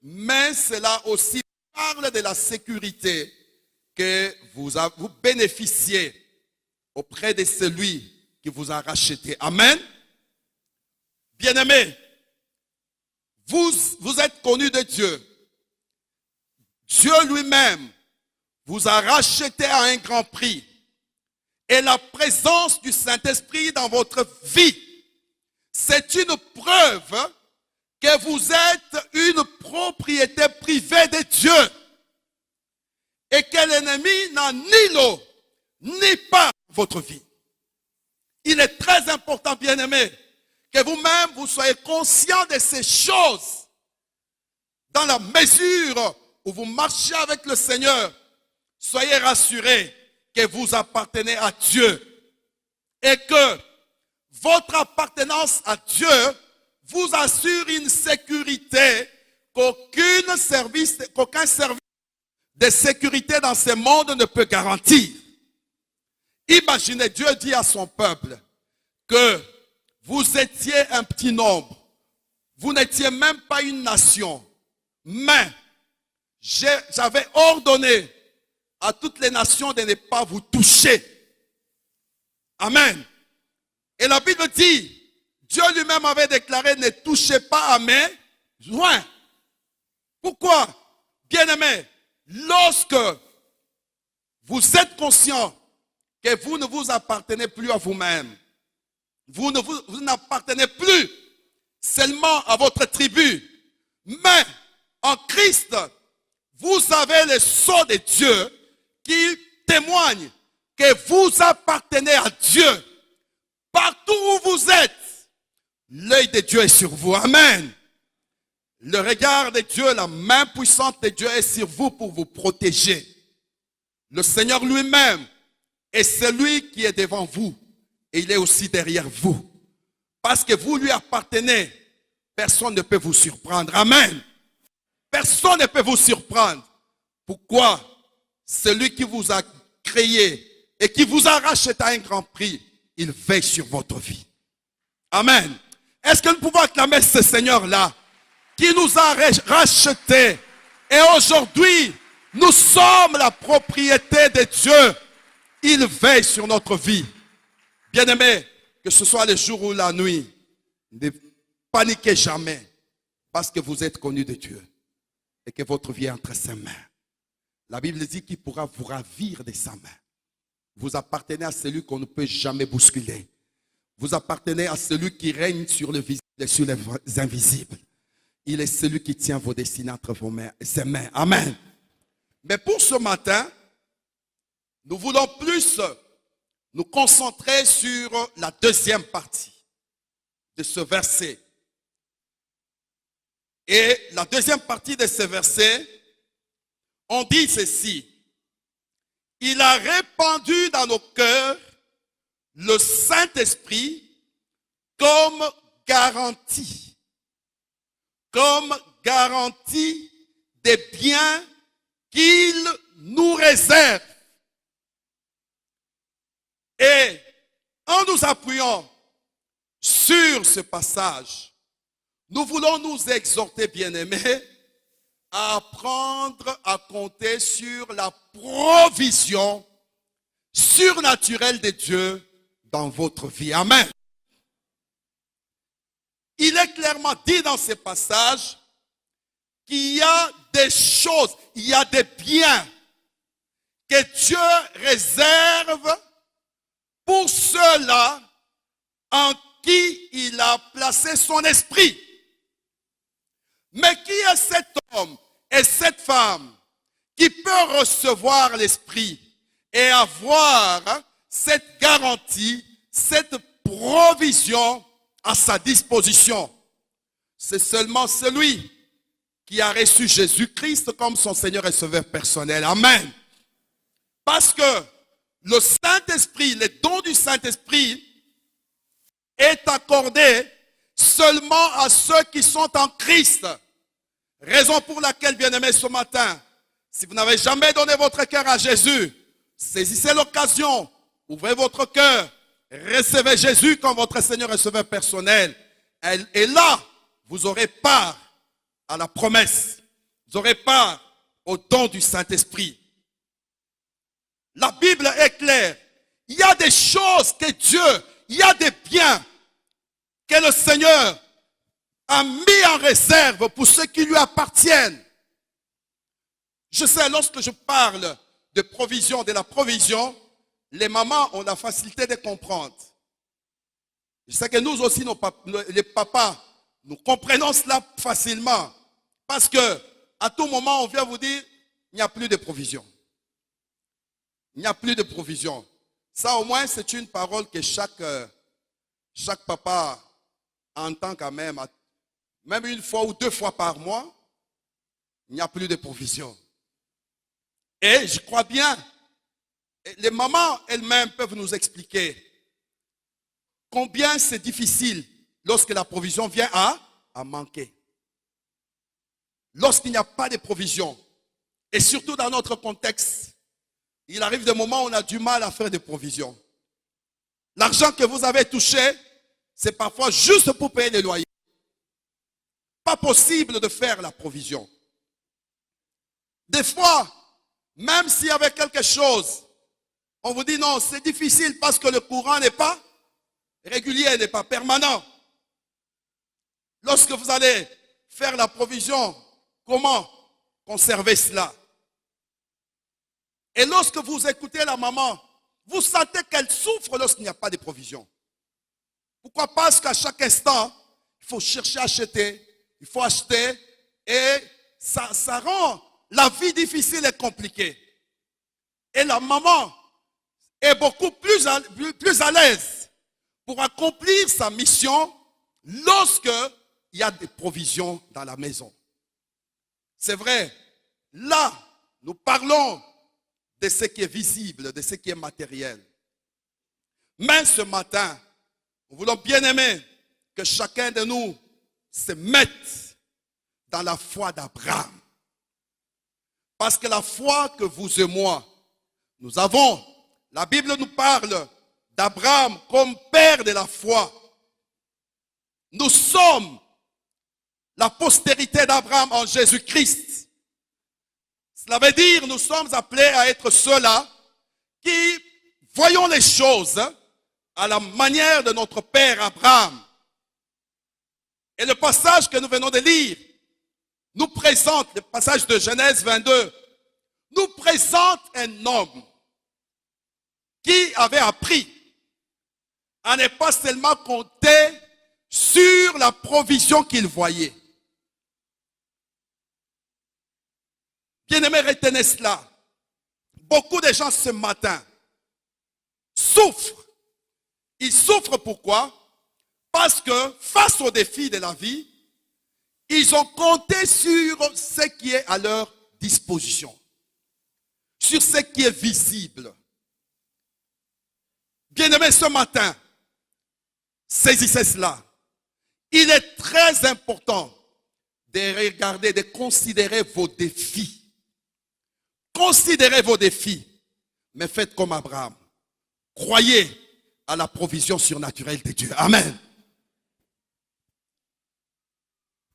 mais cela aussi parle de la sécurité que vous bénéficiez auprès de celui qui vous a racheté. Amen. Bien-aimés, vous êtes connus de Dieu. Dieu lui-même vous a racheté à un grand prix. Et la présence du Saint-Esprit dans votre vie, c'est une preuve que vous êtes une propriété privée de Dieu. Et que l'ennemi n'a ni l'eau, ni pas votre vie. Il est très important, bien-aimés, que vous-même vous soyez conscient de ces choses. Dans la mesure où vous marchez avec le Seigneur, soyez rassurés que vous appartenez à Dieu. Et que votre appartenance à Dieu vous assure une sécurité qu'aucun service de sécurité dans ce monde ne peut garantir. Imaginez, Dieu dit à son peuple que vous étiez un petit nombre. Vous n'étiez même pas une nation. Mais j'avais ordonné à toutes les nations de ne pas vous toucher. Amen. Et la Bible dit, Dieu lui-même avait déclaré, ne touchez pas à mes joints. Pourquoi? Bien-aimés, lorsque vous êtes conscient que vous ne vous appartenez plus à vous-même, vous n'appartenez plus seulement à votre tribu, mais en Christ, vous avez le sceau de Dieu qui témoigne que vous appartenez à Dieu. Partout où vous êtes, l'œil de Dieu est sur vous. Amen. Le regard de Dieu, la main puissante de Dieu est sur vous pour vous protéger. Le Seigneur lui-même est celui qui est devant vous et il est aussi derrière vous. Parce que vous lui appartenez, personne ne peut vous surprendre. Amen. Personne ne peut vous surprendre. Pourquoi? Celui qui vous a créé et qui vous a racheté à un grand prix, il veille sur votre vie. Amen. Est-ce que nous pouvons acclamer ce Seigneur-là qui nous a rachetés et aujourd'hui nous sommes la propriété de Dieu. Il veille sur notre vie. Bien-aimés, que ce soit le jour ou la nuit, ne paniquez jamais parce que vous êtes connus de Dieu et que votre vie est entre ses mains. La Bible dit qu'il pourra vous ravir de sa main. Vous appartenez à celui qu'on ne peut jamais bousculer. Vous appartenez à celui qui règne sur le visible et sur les invisibles. Il est celui qui tient vos destinées entre ses mains. Amen. Mais pour ce matin, nous voulons plus nous concentrer sur la deuxième partie de ce verset. Et la deuxième partie de ce verset, on dit ceci. Il a répandu dans nos cœurs le Saint-Esprit comme garantie des biens qu'il nous réserve. Et en nous appuyant sur ce passage, nous voulons nous exhorter, bien-aimés, à apprendre à compter sur la provision surnaturelle de Dieu dans votre vie. Amen. Il est clairement dit dans ces passages qu'il y a des choses, il y a des biens que Dieu réserve pour ceux-là en qui il a placé son esprit. Mais qui est cet homme et cette femme qui peut recevoir l'esprit et avoir cette garantie, cette provision à sa disposition? C'est seulement celui qui a reçu Jésus-Christ comme son Seigneur et Sauveur personnel. Amen. Parce que le Saint-Esprit, le don du Saint-Esprit est accordé seulement à ceux qui sont en Christ. Raison pour laquelle, bien-aimés, ce matin, si vous n'avez jamais donné votre cœur à Jésus, saisissez l'occasion, ouvrez votre cœur, recevez Jésus comme votre Seigneur et Sauveur personnel. Et là, vous aurez part à la promesse. Vous aurez part au don du Saint-Esprit. La Bible est claire. Il y a des choses que Dieu, il y a des biens que le Seigneur a mis en réserve pour ceux qui lui appartiennent. Je sais, lorsque je parle de provision, de la provision, les mamans ont la facilité de comprendre. Je sais que nous aussi, les papas, nous comprenons cela facilement. Parce que à tout moment, on vient vous dire, il n'y a plus de provision. Il n'y a plus de provision. Ça, au moins, c'est une parole que chaque papa entend quand même. Même une fois ou deux fois par mois, il n'y a plus de provision. Et je crois bien, les mamans elles-mêmes peuvent nous expliquer combien c'est difficile lorsque la provision vient à manquer. Lorsqu'il n'y a pas de provision, et surtout dans notre contexte, il arrive des moments où on a du mal à faire des provisions. L'argent que vous avez touché, c'est parfois juste pour payer les loyers. Pas possible de faire la provision. Des fois, même s'il y avait quelque chose, on vous dit non, c'est difficile parce que le courant n'est pas régulier, n'est pas permanent. Lorsque vous allez faire la provision, comment conserver cela? Et lorsque vous écoutez la maman, vous sentez qu'elle souffre lorsqu'il n'y a pas de provision. Pourquoi? Parce qu'à chaque instant, il faut chercher à acheter, il faut acheter, et ça rend la vie difficile et compliquée. Et la maman est beaucoup plus à l'aise pour accomplir sa mission lorsque il y a des provisions dans la maison. C'est vrai, là, nous parlons de ce qui est visible, de ce qui est matériel. Mais ce matin, nous voulons bien aimer que chacun de nous se mette dans la foi d'Abraham. Parce que la foi que vous et moi, nous avons, la Bible nous parle d'Abraham comme père de la foi. Nous sommes la postérité d'Abraham en Jésus-Christ. Cela veut dire nous sommes appelés à être ceux-là qui voyons les choses à la manière de notre père Abraham. Et le passage que nous venons de lire nous présente, le passage de Genèse 22, nous présente un homme qui avait appris à ne pas seulement compter sur la provision qu'il voyait. Bien-aimés, retenez cela. Beaucoup de gens ce matin souffrent. Ils souffrent pourquoi? Parce que face aux défis de la vie, ils ont compté sur ce qui est à leur disposition, sur ce qui est visible. bien-aimés, ce matin, saisissez cela. Il est très important de regarder, de considérer vos défis. Considérez vos défis, mais faites comme Abraham. Croyez à la provision surnaturelle de Dieu. Amen.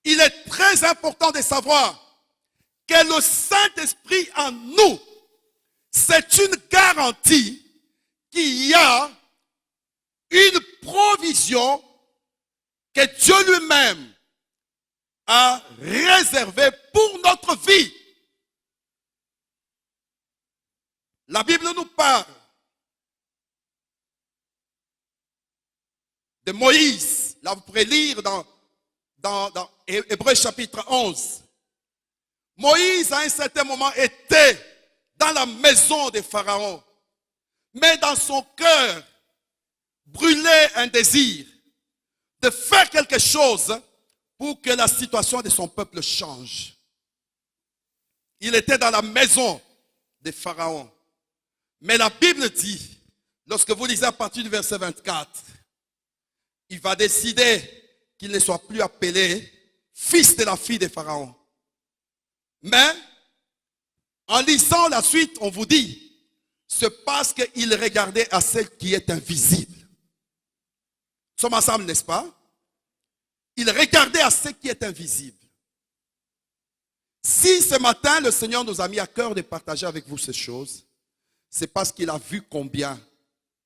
Il est très important de savoir que le Saint-Esprit en nous, c'est une garantie qu'il y a une provision que Dieu lui-même a réservée pour notre vie. La Bible nous parle de Moïse. Là, vous pourrez lire dans Hébreux chapitre 11. Moïse, à un certain moment, était dans la maison de Pharaon. Mais dans son cœur, brûlait un désir de faire quelque chose pour que la situation de son peuple change. Il était dans la maison de Pharaon. Mais la Bible dit, lorsque vous lisez à partir du verset 24, il va décider qu'il ne soit plus appelé fils de la fille de Pharaon. Mais, en lisant la suite, on vous dit, c'est parce qu'il regardait à celle qui est invisible. Nous sommes ensemble, n'est-ce pas? Il regardait à ce qui est invisible. Si ce matin, le Seigneur nous a mis à cœur de partager avec vous ces choses, c'est parce qu'il a vu combien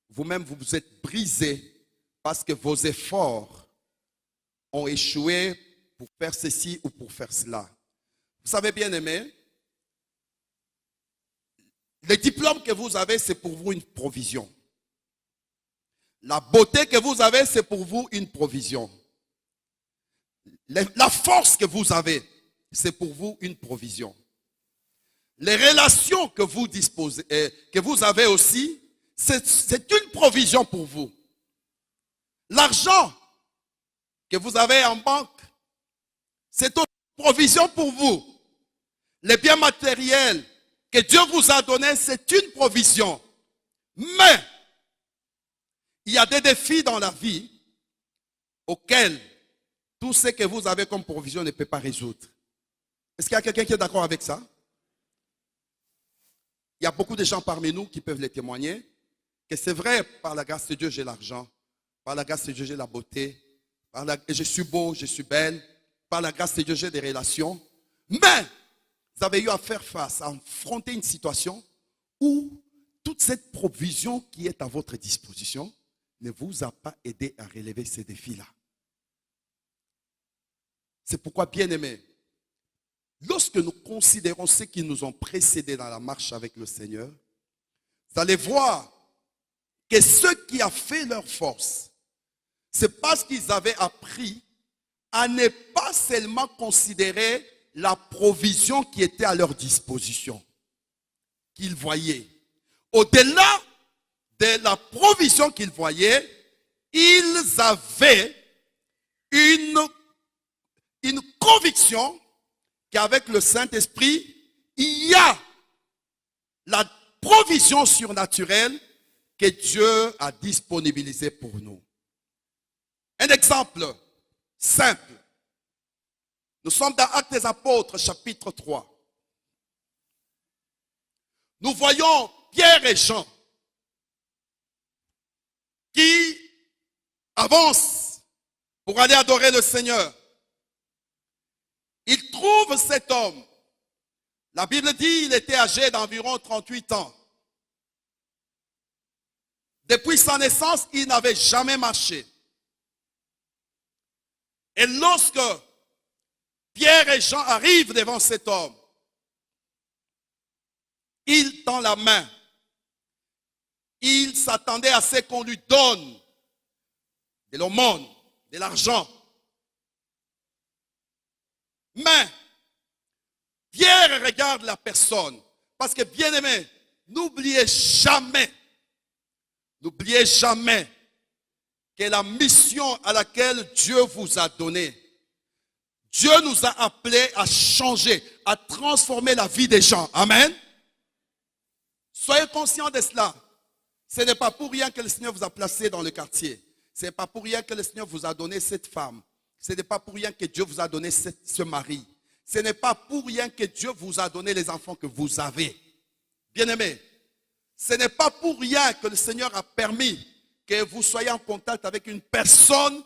vous-même vous vous êtes brisés parce que vos efforts ont échoué pour faire ceci ou pour faire cela. Vous savez, bien aimé, le diplôme que vous avez, c'est pour vous une provision. La beauté que vous avez, c'est pour vous une provision. La force que vous avez, c'est pour vous une provision. Les relations que vous disposez, que vous avez aussi, c'est une provision pour vous. L'argent que vous avez en banque, c'est une provision pour vous. Les biens matériels que Dieu vous a donnés, c'est une provision. Mais, il y a des défis dans la vie auxquels tout ce que vous avez comme provision ne peut pas résoudre. Est-ce qu'il y a quelqu'un qui est d'accord avec ça? Il y a beaucoup de gens parmi nous qui peuvent les témoigner que c'est vrai, par la grâce de Dieu, j'ai l'argent. Par la grâce de Dieu, j'ai la beauté. Je suis beau, je suis belle. Par la grâce de Dieu, j'ai des relations. Mais, vous avez eu à faire face, à affronter une situation où toute cette provision qui est à votre disposition ne vous a pas aidé à relever ces défis-là. C'est pourquoi, bien aimés, lorsque nous considérons ceux qui nous ont précédés dans la marche avec le Seigneur, vous allez voir que ce qui a fait leur force, c'est parce qu'ils avaient appris à ne pas seulement considérer la provision qui était à leur disposition, qu'ils voyaient. Au-delà de la provision qu'ils voyaient, ils avaient une conviction qu'avec le Saint-Esprit, il y a la provision surnaturelle que Dieu a disponibilisée pour nous. Un exemple simple. Nous sommes dans Actes des Apôtres, chapitre 3. Nous voyons Pierre et Jean qui avancent pour aller adorer le Seigneur. Ils trouvent cet homme. La Bible dit qu'il était âgé d'environ 38 ans. Depuis sa naissance, il n'avait jamais marché. Et lorsque Pierre et Jean arrivent devant cet homme, il tend la main. Il s'attendait à ce qu'on lui donne de l'aumône, de l'argent. Mais Pierre regarde la personne. Parce que, bien aimé, n'oubliez jamais que la mission à laquelle Dieu vous a donné, Dieu nous a appelés à changer, à transformer la vie des gens. Amen. Soyez conscients de cela. Ce n'est pas pour rien que le Seigneur vous a placé dans le quartier. Ce n'est pas pour rien que le Seigneur vous a donné cette femme. Ce n'est pas pour rien que Dieu vous a donné ce mari. Ce n'est pas pour rien que Dieu vous a donné les enfants que vous avez. Bien-aimés, ce n'est pas pour rien que le Seigneur a permis que vous soyez en contact avec une personne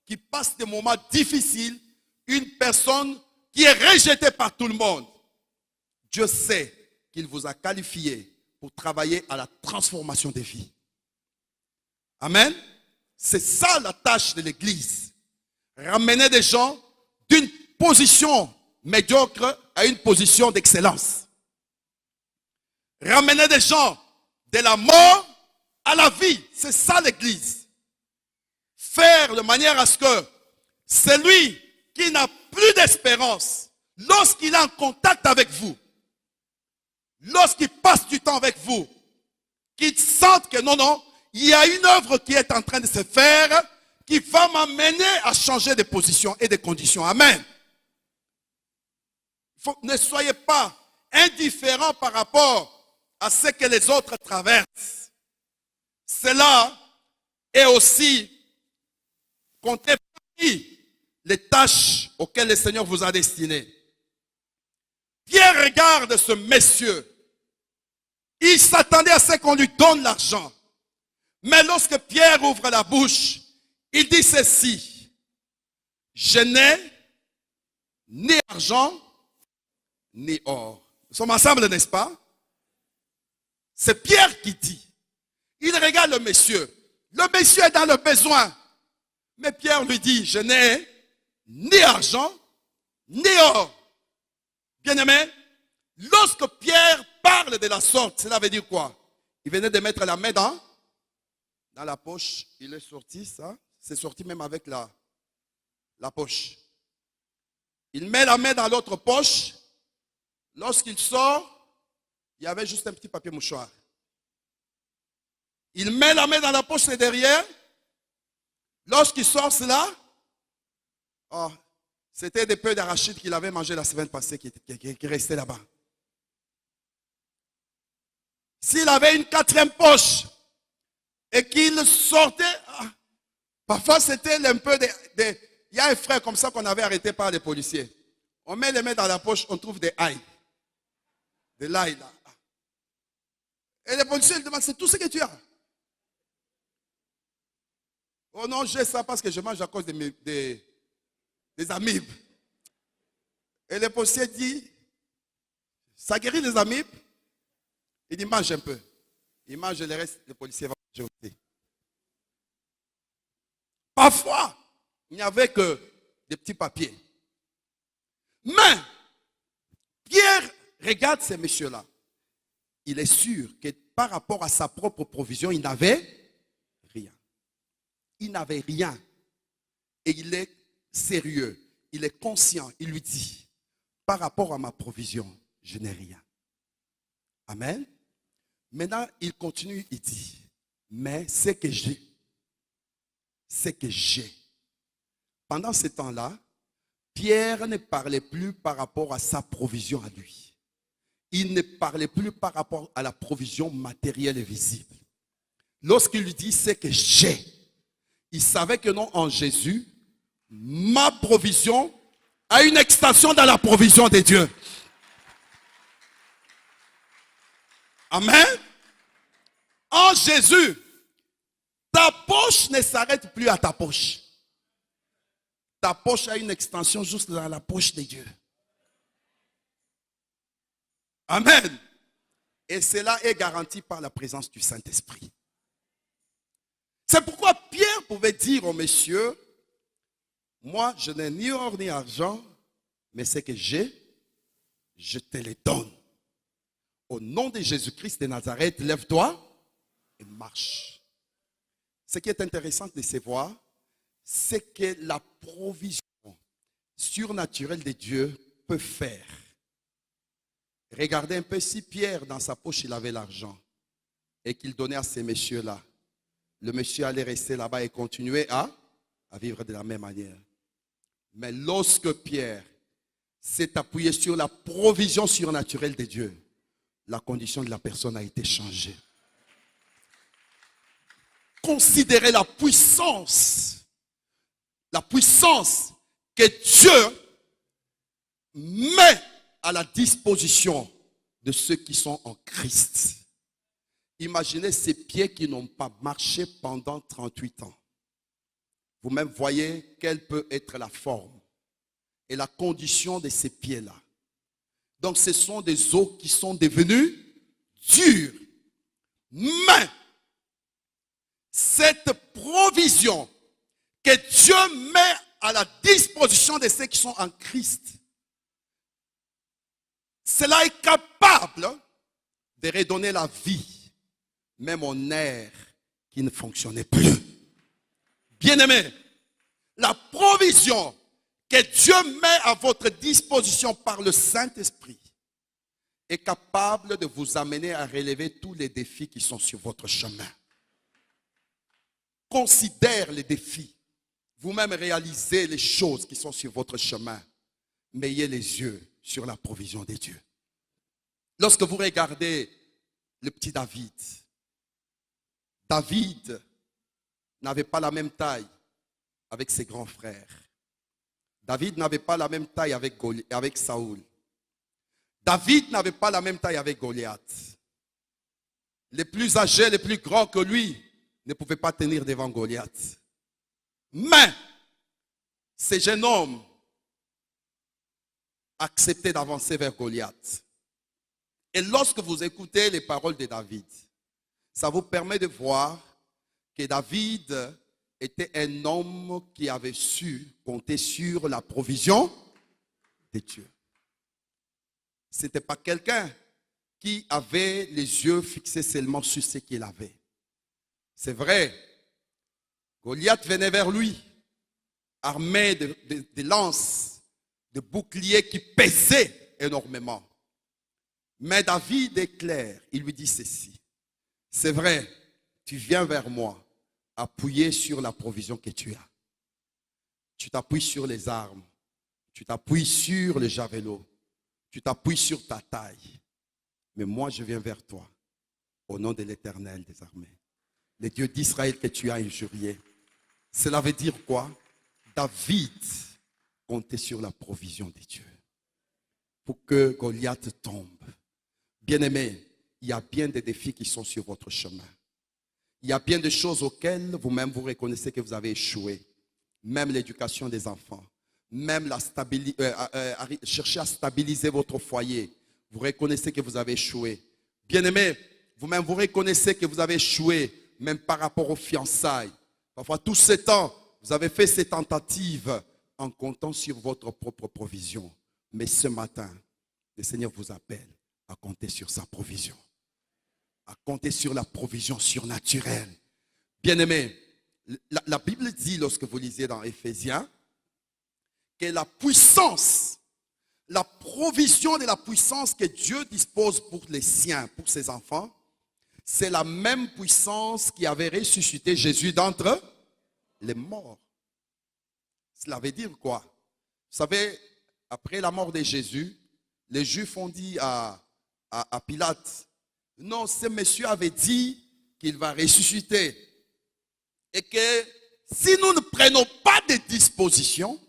qui passe des moments difficiles, une personne qui est rejetée par tout le monde. Dieu sait qu'il vous a qualifié pour travailler à la transformation des vies. Amen. C'est ça la tâche de l'Église. Ramener des gens d'une position médiocre à une position d'excellence. Ramener des gens de la mort à la vie. C'est ça l'Église. Faire de manière à ce que celui qui n'a plus d'espérance, lorsqu'il est en contact avec vous, lorsqu'il passe du temps avec vous, qu'il sente que non, il y a une œuvre qui est en train de se faire, qui va m'amener à changer de position et de conditions. Amen. Ne soyez pas indifférents par rapport à ce que les autres traversent. Cela est aussi compter parmi les tâches auxquelles le Seigneur vous a destiné. Pierre regarde ce monsieur. Il s'attendait à ce qu'on lui donne l'argent. Mais lorsque Pierre ouvre la bouche, il dit ceci: je n'ai ni argent ni or. Nous sommes ensemble, n'est-ce pas? C'est Pierre qui dit. Il regarde le monsieur. Le monsieur est dans le besoin. Mais Pierre lui dit: je n'ai ni argent ni or. Bien-aimé, lorsque Pierre parle de la sorte, cela veut dire quoi? Il venait de mettre la main dans la poche. Il est sorti, ça. C'est sorti même avec la poche. Il met la main dans l'autre poche. Lorsqu'il sort, il y avait juste un petit papier mouchoir. Il met la main dans la poche derrière. Lorsqu'il sort cela, c'était des peu d'arachide qu'il avait mangé la semaine passée qui restait là-bas. S'il avait une quatrième poche et qu'il sortait, parfois c'était un peu il y a un frère comme ça qu'on avait arrêté par les policiers. On met les mains dans la poche, on trouve des ail. De l'ail là. Et les policiers lui demandent: c'est tout ce que tu as? Oh non, j'ai ça parce que je mange à cause des amibes. Et le policier dit: ça guérit les amibes? Il dit: mange un peu. Il mange le reste, le policier va manger aussi. Parfois, il n'y avait que des petits papiers. Mais, Pierre regarde ces messieurs-là. Il est sûr que par rapport à sa propre provision, il n'avait rien. Il n'avait rien. Et il est sérieux. Il est conscient. Il lui dit: par rapport à ma provision, je n'ai rien. Amen. Maintenant, il continue, il dit: mais ce que j'ai. Pendant ce temps-là, Pierre ne parlait plus par rapport à sa provision à lui. Il ne parlait plus par rapport à la provision matérielle et visible. Lorsqu'il lui dit: ce que j'ai, il savait que non, en Jésus, ma provision a une extension dans la provision de Dieu. Amen. En Jésus, ta poche ne s'arrête plus à ta poche. Ta poche a une extension juste dans la poche de Dieu. Amen. Et cela est garanti par la présence du Saint-Esprit. C'est pourquoi Pierre pouvait dire aux messieurs: moi, je n'ai ni or ni argent, mais ce que j'ai, je te le donne. Au nom de Jésus-Christ de Nazareth, lève-toi et marche. Ce qui est intéressant de se voir, c'est que la provision surnaturelle de Dieu peut faire. Regardez un peu, si Pierre, dans sa poche, il avait l'argent et qu'il donnait à ces messieurs-là, le monsieur allait rester là-bas et continuer à vivre de la même manière. Mais lorsque Pierre s'est appuyé sur la provision surnaturelle de Dieu, la condition de la personne a été changée. considérer la puissance que Dieu met à la disposition de ceux qui sont en Christ. Imaginez ces pieds qui n'ont pas marché pendant 38 ans. Vous-même voyez quelle peut être la forme et la condition de ces pieds-là. Donc ce sont des os qui sont devenus durs. Mais cette provision que Dieu met à la disposition de ceux qui sont en Christ, cela est capable de redonner la vie, même aux nerfs qui ne fonctionnaient plus. Bien-aimés, la provision que Dieu met à votre disposition par le Saint-Esprit est capable de vous amener à relever tous les défis qui sont sur votre chemin. Considère les défis. Vous-même réalisez les choses qui sont sur votre chemin. Mais ayez les yeux sur la provision de Dieu. Lorsque vous regardez le petit David, David n'avait pas la même taille avec ses grands frères. David n'avait pas la même taille avec Saoul. David n'avait pas la même taille avec Goliath. Les plus âgés, les plus grands que lui ne pouvaient pas tenir devant Goliath. Mais ces jeunes hommes acceptaient d'avancer vers Goliath. Et lorsque vous écoutez les paroles de David, ça vous permet de voir que David était un homme qui avait su compter sur la provision de Dieu. Ce n'était pas quelqu'un qui avait les yeux fixés seulement sur ce qu'il avait. C'est vrai, Goliath venait vers lui, armé de lances, de boucliers qui pesaient énormément. Mais David est clair, il lui dit ceci. C'est vrai, tu viens vers moi, appuyé sur la provision que tu as. Tu t'appuies sur les armes, tu t'appuies sur le javelot, tu t'appuies sur ta taille. Mais moi, je viens vers toi, au nom de l'Éternel des armées, le Dieu d'Israël que tu as injurié. Cela veut dire quoi? David comptait sur la provision de Dieu pour que Goliath tombe. Bien-aimés, il y a bien des défis qui sont sur votre chemin. Il y a bien des choses auxquelles vous-même vous reconnaissez que vous avez échoué. Même l'éducation des enfants. Même chercher à stabiliser votre foyer. Vous reconnaissez que vous avez échoué. Bien-aimés, vous-même vous reconnaissez que vous avez échoué, même par rapport aux fiançailles. Parfois, tout ce temps, vous avez fait ces tentatives en comptant sur votre propre provision. Mais ce matin, le Seigneur vous appelle à compter sur sa provision. À compter sur la provision surnaturelle. Bien-aimés, la Bible dit, lorsque vous lisez dans Éphésiens, que la puissance, la provision de la puissance que Dieu dispose pour les siens, pour ses enfants, c'est la même puissance qui avait ressuscité Jésus d'entre les morts. Cela veut dire quoi? Vous savez, après la mort de Jésus, les Juifs ont dit à Pilate, non, ce monsieur avait dit qu'il va ressusciter. Et que si nous ne prenons pas de dispositions,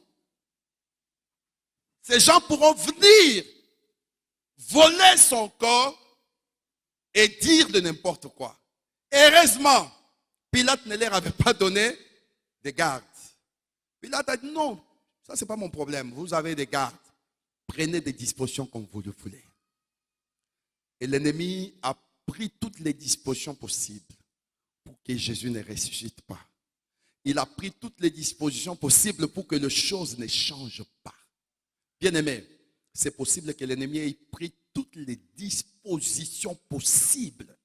ces gens pourront venir voler son corps et dire de n'importe quoi. Heureusement, Pilate ne leur avait pas donné de garde. Pilate a dit non, ça c'est pas mon problème. Vous avez des gardes. Prenez des dispositions comme vous le voulez. Et l'ennemi a pris toutes les dispositions possibles pour que Jésus ne ressuscite pas. Il a pris toutes les dispositions possibles pour que les choses ne changent pas. Bien-aimé, c'est possible que l'ennemi ait pris toutes les dispositions possibles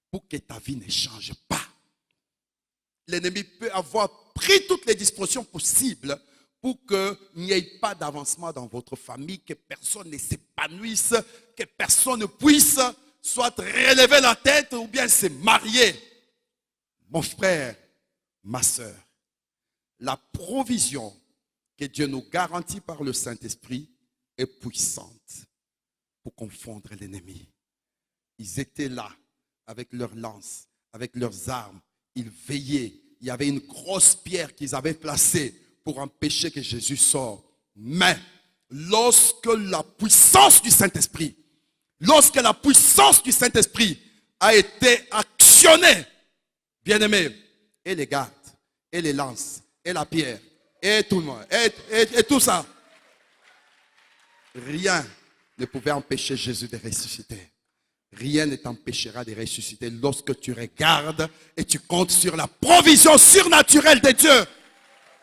pour que ta vie ne change pas. L'ennemi peut avoir pris toutes les dispositions possibles pour qu'il n'y ait pas d'avancement dans votre famille, que personne ne s'épanouisse, que personne ne puisse soit relever la tête ou bien se marier. Mon frère, ma soeur, la provision que Dieu nous garantit par le Saint-Esprit est puissante pour confondre l'ennemi. Ils étaient là avec leurs lances, avec leurs armes. ils veillaient. Il y avait une grosse pierre qu'ils avaient placée pour empêcher que Jésus sorte. Mais lorsque la puissance du Saint-Esprit a été actionnée, bien-aimés, et les gardes, et les lances, et la pierre, et tout le monde, et tout ça, rien ne pouvait empêcher Jésus de ressusciter. Rien ne t'empêchera de ressusciter lorsque tu regardes et tu comptes sur la provision surnaturelle de Dieu.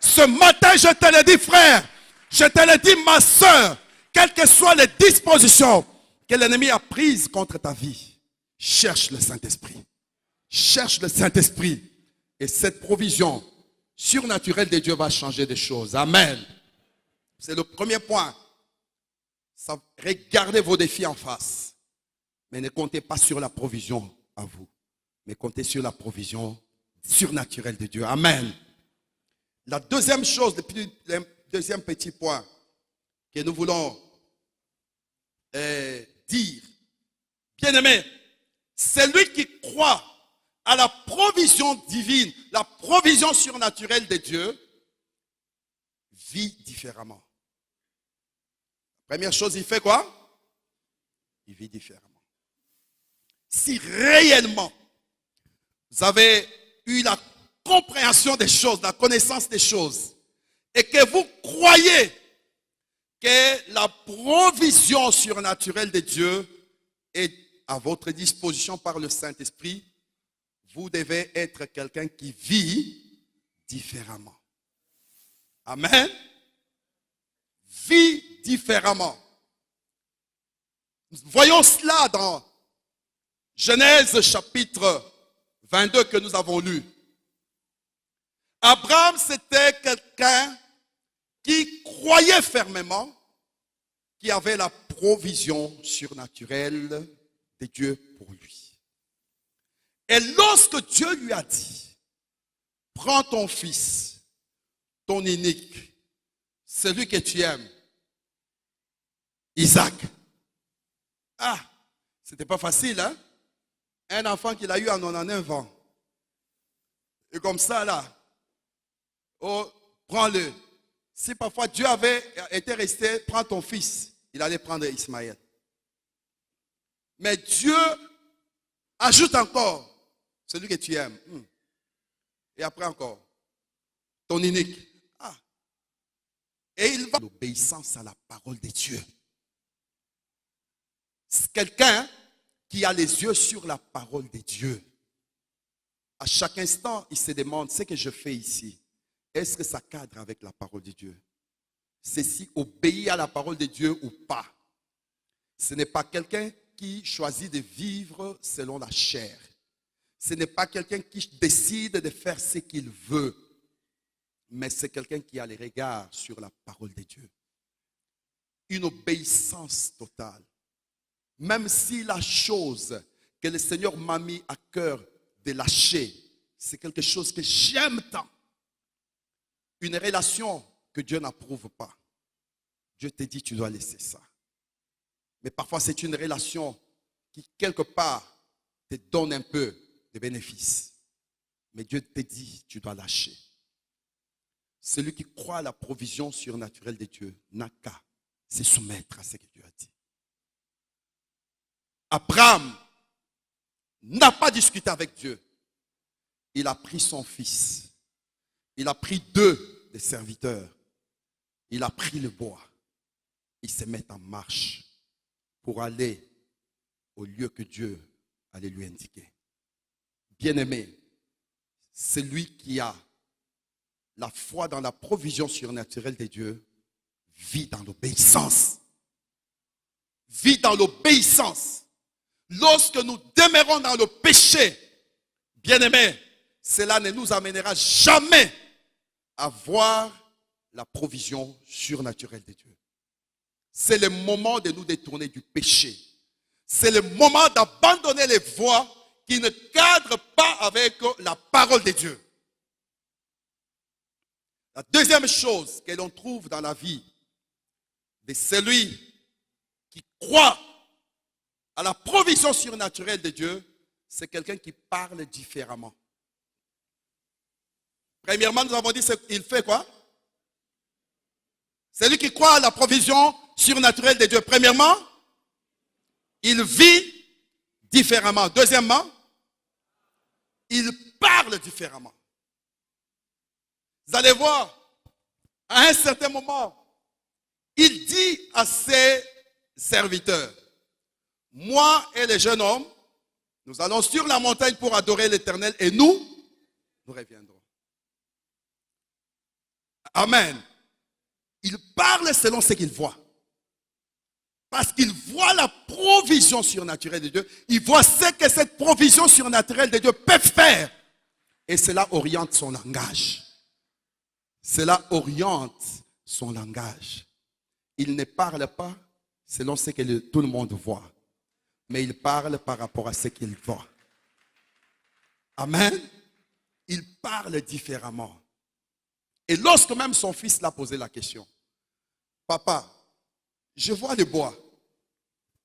Ce matin, je te le dis, frère, je te le dis, ma soeur, quelles que soient les dispositions que l'ennemi a prises contre ta vie, cherche le Saint-Esprit. Cherche le Saint-Esprit. Et cette provision surnaturelle de Dieu va changer des choses. Amen. C'est le premier point. Regardez vos défis en face. Mais ne comptez pas sur la provision à vous. Mais comptez sur la provision surnaturelle de Dieu. Amen. La deuxième chose, le deuxième petit point que nous voulons dire. Bien-aimé, celui qui croit à la provision divine, la provision surnaturelle de Dieu, vit différemment. Première chose, il fait quoi? Il vit différemment. Si réellement vous avez eu la compréhension des choses, la connaissance des choses, et que vous croyez que la provision surnaturelle de Dieu est à votre disposition par le Saint-Esprit, vous devez être quelqu'un qui vit différemment. Amen. Vit différemment. Voyons cela dans Genèse chapitre 22 que nous avons lu. Abraham, c'était quelqu'un qui croyait fermement qu'il avait la provision surnaturelle de Dieu pour lui. Et lorsque Dieu lui a dit, prends ton fils, ton unique, celui que tu aimes, Isaac. Ah, c'était pas facile, hein? Un enfant qu'il a eu à 99 ans. Et comme ça, là, oh, prends-le. Si parfois Dieu avait été resté, prends ton fils, il allait prendre Ismaël. Mais Dieu ajoute encore celui que tu aimes. Et après encore, ton unique. Ah. Et il va l'obéissance à la parole de Dieu. C'est quelqu'un qui a les yeux sur la parole de Dieu. À chaque instant, il se demande, ce que je fais ici, est-ce que ça cadre avec la parole de Dieu? Ceci obéit à la parole de Dieu ou pas? Ce n'est pas quelqu'un qui choisit de vivre selon la chair. Ce n'est pas quelqu'un qui décide de faire ce qu'il veut. Mais c'est quelqu'un qui a les regards sur la parole de Dieu. Une obéissance totale. Même si la chose que le Seigneur m'a mis à cœur de lâcher, c'est quelque chose que j'aime tant. Une relation que Dieu n'approuve pas. Dieu te dit, tu dois laisser ça. Mais parfois, c'est une relation qui, quelque part, te donne un peu de bénéfices. Mais Dieu te dit, tu dois lâcher. Celui qui croit à la provision surnaturelle de Dieu n'a qu'à se soumettre à ce que Dieu a dit. Abraham n'a pas discuté avec Dieu. Il a pris son fils. Il a pris 2 des serviteurs. Il a pris le bois. Il se met en marche pour aller au lieu que Dieu allait lui indiquer. Bien-aimé, celui qui a la foi dans la provision surnaturelle de Dieu vit dans l'obéissance. Vit dans l'obéissance. Lorsque nous demeurons dans le péché, bien-aimés, cela ne nous amènera jamais à voir la provision surnaturelle de Dieu. C'est le moment de nous détourner du péché. C'est le moment d'abandonner les voies qui ne cadrent pas avec la parole de Dieu. La deuxième chose que l'on trouve dans la vie de celui qui croit à la provision surnaturelle de Dieu, c'est quelqu'un qui parle différemment. Premièrement, nous avons dit qu'il fait quoi? Celui qui croit à la provision surnaturelle de Dieu. Premièrement, il vit différemment. Deuxièmement, il parle différemment. Vous allez voir, à un certain moment, il dit à ses serviteurs, moi et les jeunes hommes, nous allons sur la montagne pour adorer l'Éternel et nous reviendrons. Amen. Il parle selon ce qu'il voit. Parce qu'il voit la provision surnaturelle de Dieu. Il voit ce que cette provision surnaturelle de Dieu peut faire. Et cela oriente son langage. Cela oriente son langage. Il ne parle pas selon ce que tout le monde voit. Mais il parle par rapport à ce qu'il voit. Amen. Il parle différemment. Et lorsque même son fils l'a posé la question, papa, je vois le bois,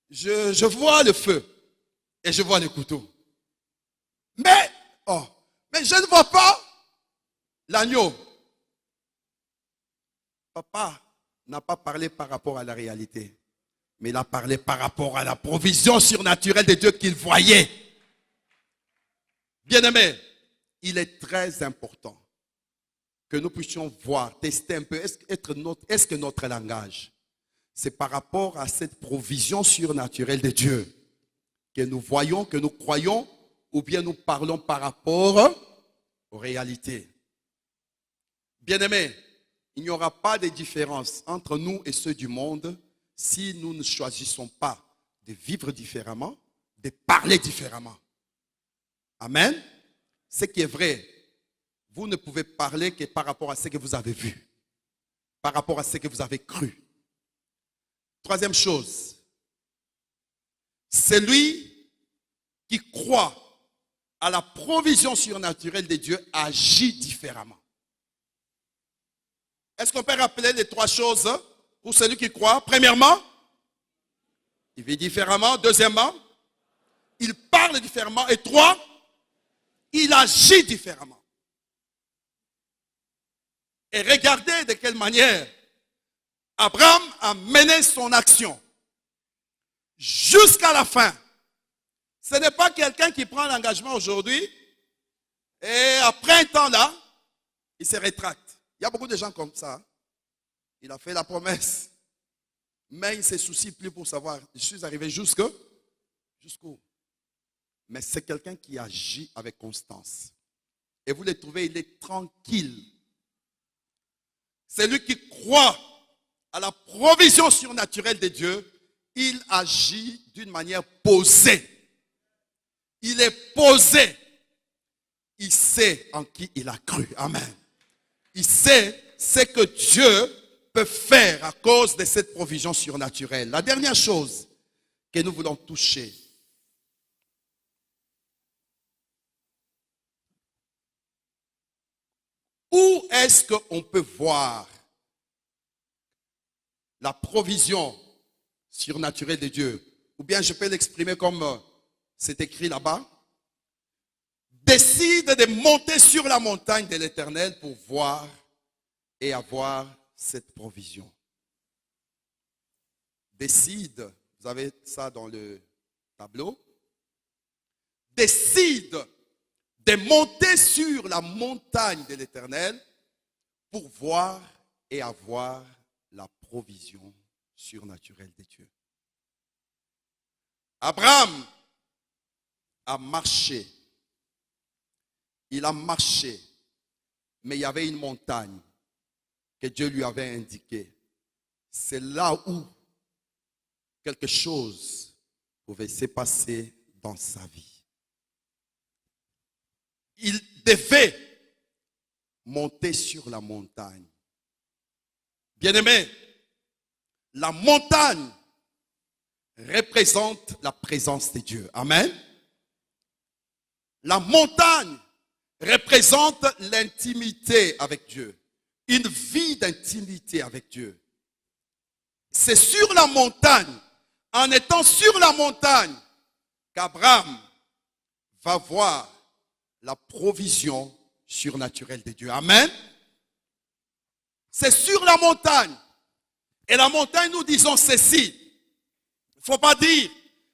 je vois le feu et je vois le couteau. Mais je ne vois pas l'agneau. Papa n'a pas parlé par rapport à la réalité, mais il a parlé par rapport à la provision surnaturelle de Dieu qu'il voyait. Bien-aimé, il est très important que nous puissions voir, tester un peu, est-ce que notre langage, c'est par rapport à cette provision surnaturelle de Dieu que nous voyons, que nous croyons, ou bien nous parlons par rapport aux réalités. Bien-aimés, il n'y aura pas de différence entre nous et ceux du monde si nous ne choisissons pas de vivre différemment, de parler différemment. Amen. Ce qui est vrai, vous ne pouvez parler que par rapport à ce que vous avez vu, par rapport à ce que vous avez cru. Troisième chose, celui qui croit à la provision surnaturelle de Dieu agit différemment. Est-ce qu'on peut rappeler les trois choses pour celui qui croit? Premièrement, il vit différemment. Deuxièmement, il parle différemment. Et trois, il agit différemment. Et regardez de quelle manière Abraham a mené son action jusqu'à la fin. Ce n'est pas quelqu'un qui prend l'engagement aujourd'hui et après un temps là, il se rétracte. Il y a beaucoup de gens comme ça. Il a fait la promesse, mais il ne se soucie plus pour savoir, je suis arrivé jusqu'où? Mais c'est quelqu'un qui agit avec constance. Et vous le trouvez, il est tranquille. C'est lui qui croit à la provision surnaturelle de Dieu. Il agit d'une manière posée. Il est posé. Il sait en qui il a cru. Amen. Il sait ce que Dieu peut faire à cause de cette provision surnaturelle. La dernière chose que nous voulons toucher, où est-ce qu'on peut voir la provision surnaturelle de Dieu? Ou bien je peux l'exprimer comme c'est écrit là-bas. Décide de monter sur la montagne de l'Éternel pour voir et avoir cette provision. Décide, vous avez ça dans le tableau. Décide de monter sur la montagne de l'Éternel pour voir et avoir la provision surnaturelle de Dieu. Abraham a marché. Il a marché, mais il y avait une montagne que Dieu lui avait indiquée. C'est là où quelque chose pouvait se passer dans sa vie. Il devait monter sur la montagne. Bien-aimé, la montagne représente la présence de Dieu. Amen. La montagne représente l'intimité avec Dieu. Une vie d'intimité avec Dieu. C'est sur la montagne, en étant sur la montagne, qu'Abraham va voir la provision surnaturelle de Dieu. Amen. C'est sur la montagne. Et la montagne, nous disons ceci. Il ne faut pas dire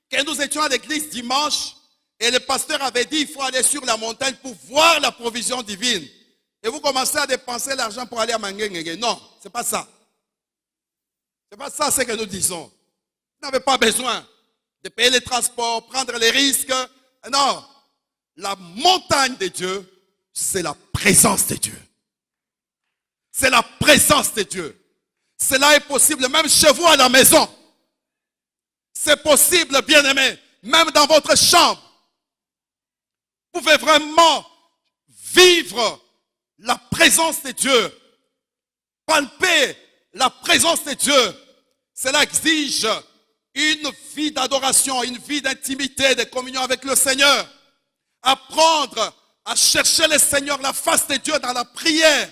que nous étions à l'église dimanche et le pasteur avait dit il faut aller sur la montagne pour voir la provision divine. Et vous commencez à dépenser l'argent pour aller à Manguengue. Non, ce n'est pas ça. Ce n'est pas ça ce que nous disons. Vous n'avez pas besoin de payer les transports, prendre les risques. Non. La montagne de Dieu, c'est la présence de Dieu. C'est la présence de Dieu. Cela est possible même chez vous à la maison. C'est possible, bien-aimés, même dans votre chambre. Vous pouvez vraiment vivre la présence de Dieu. Palper la présence de Dieu. Cela exige une vie d'adoration, une vie d'intimité, de communion avec le Seigneur. Apprendre à chercher le Seigneur, la face de Dieu dans la prière.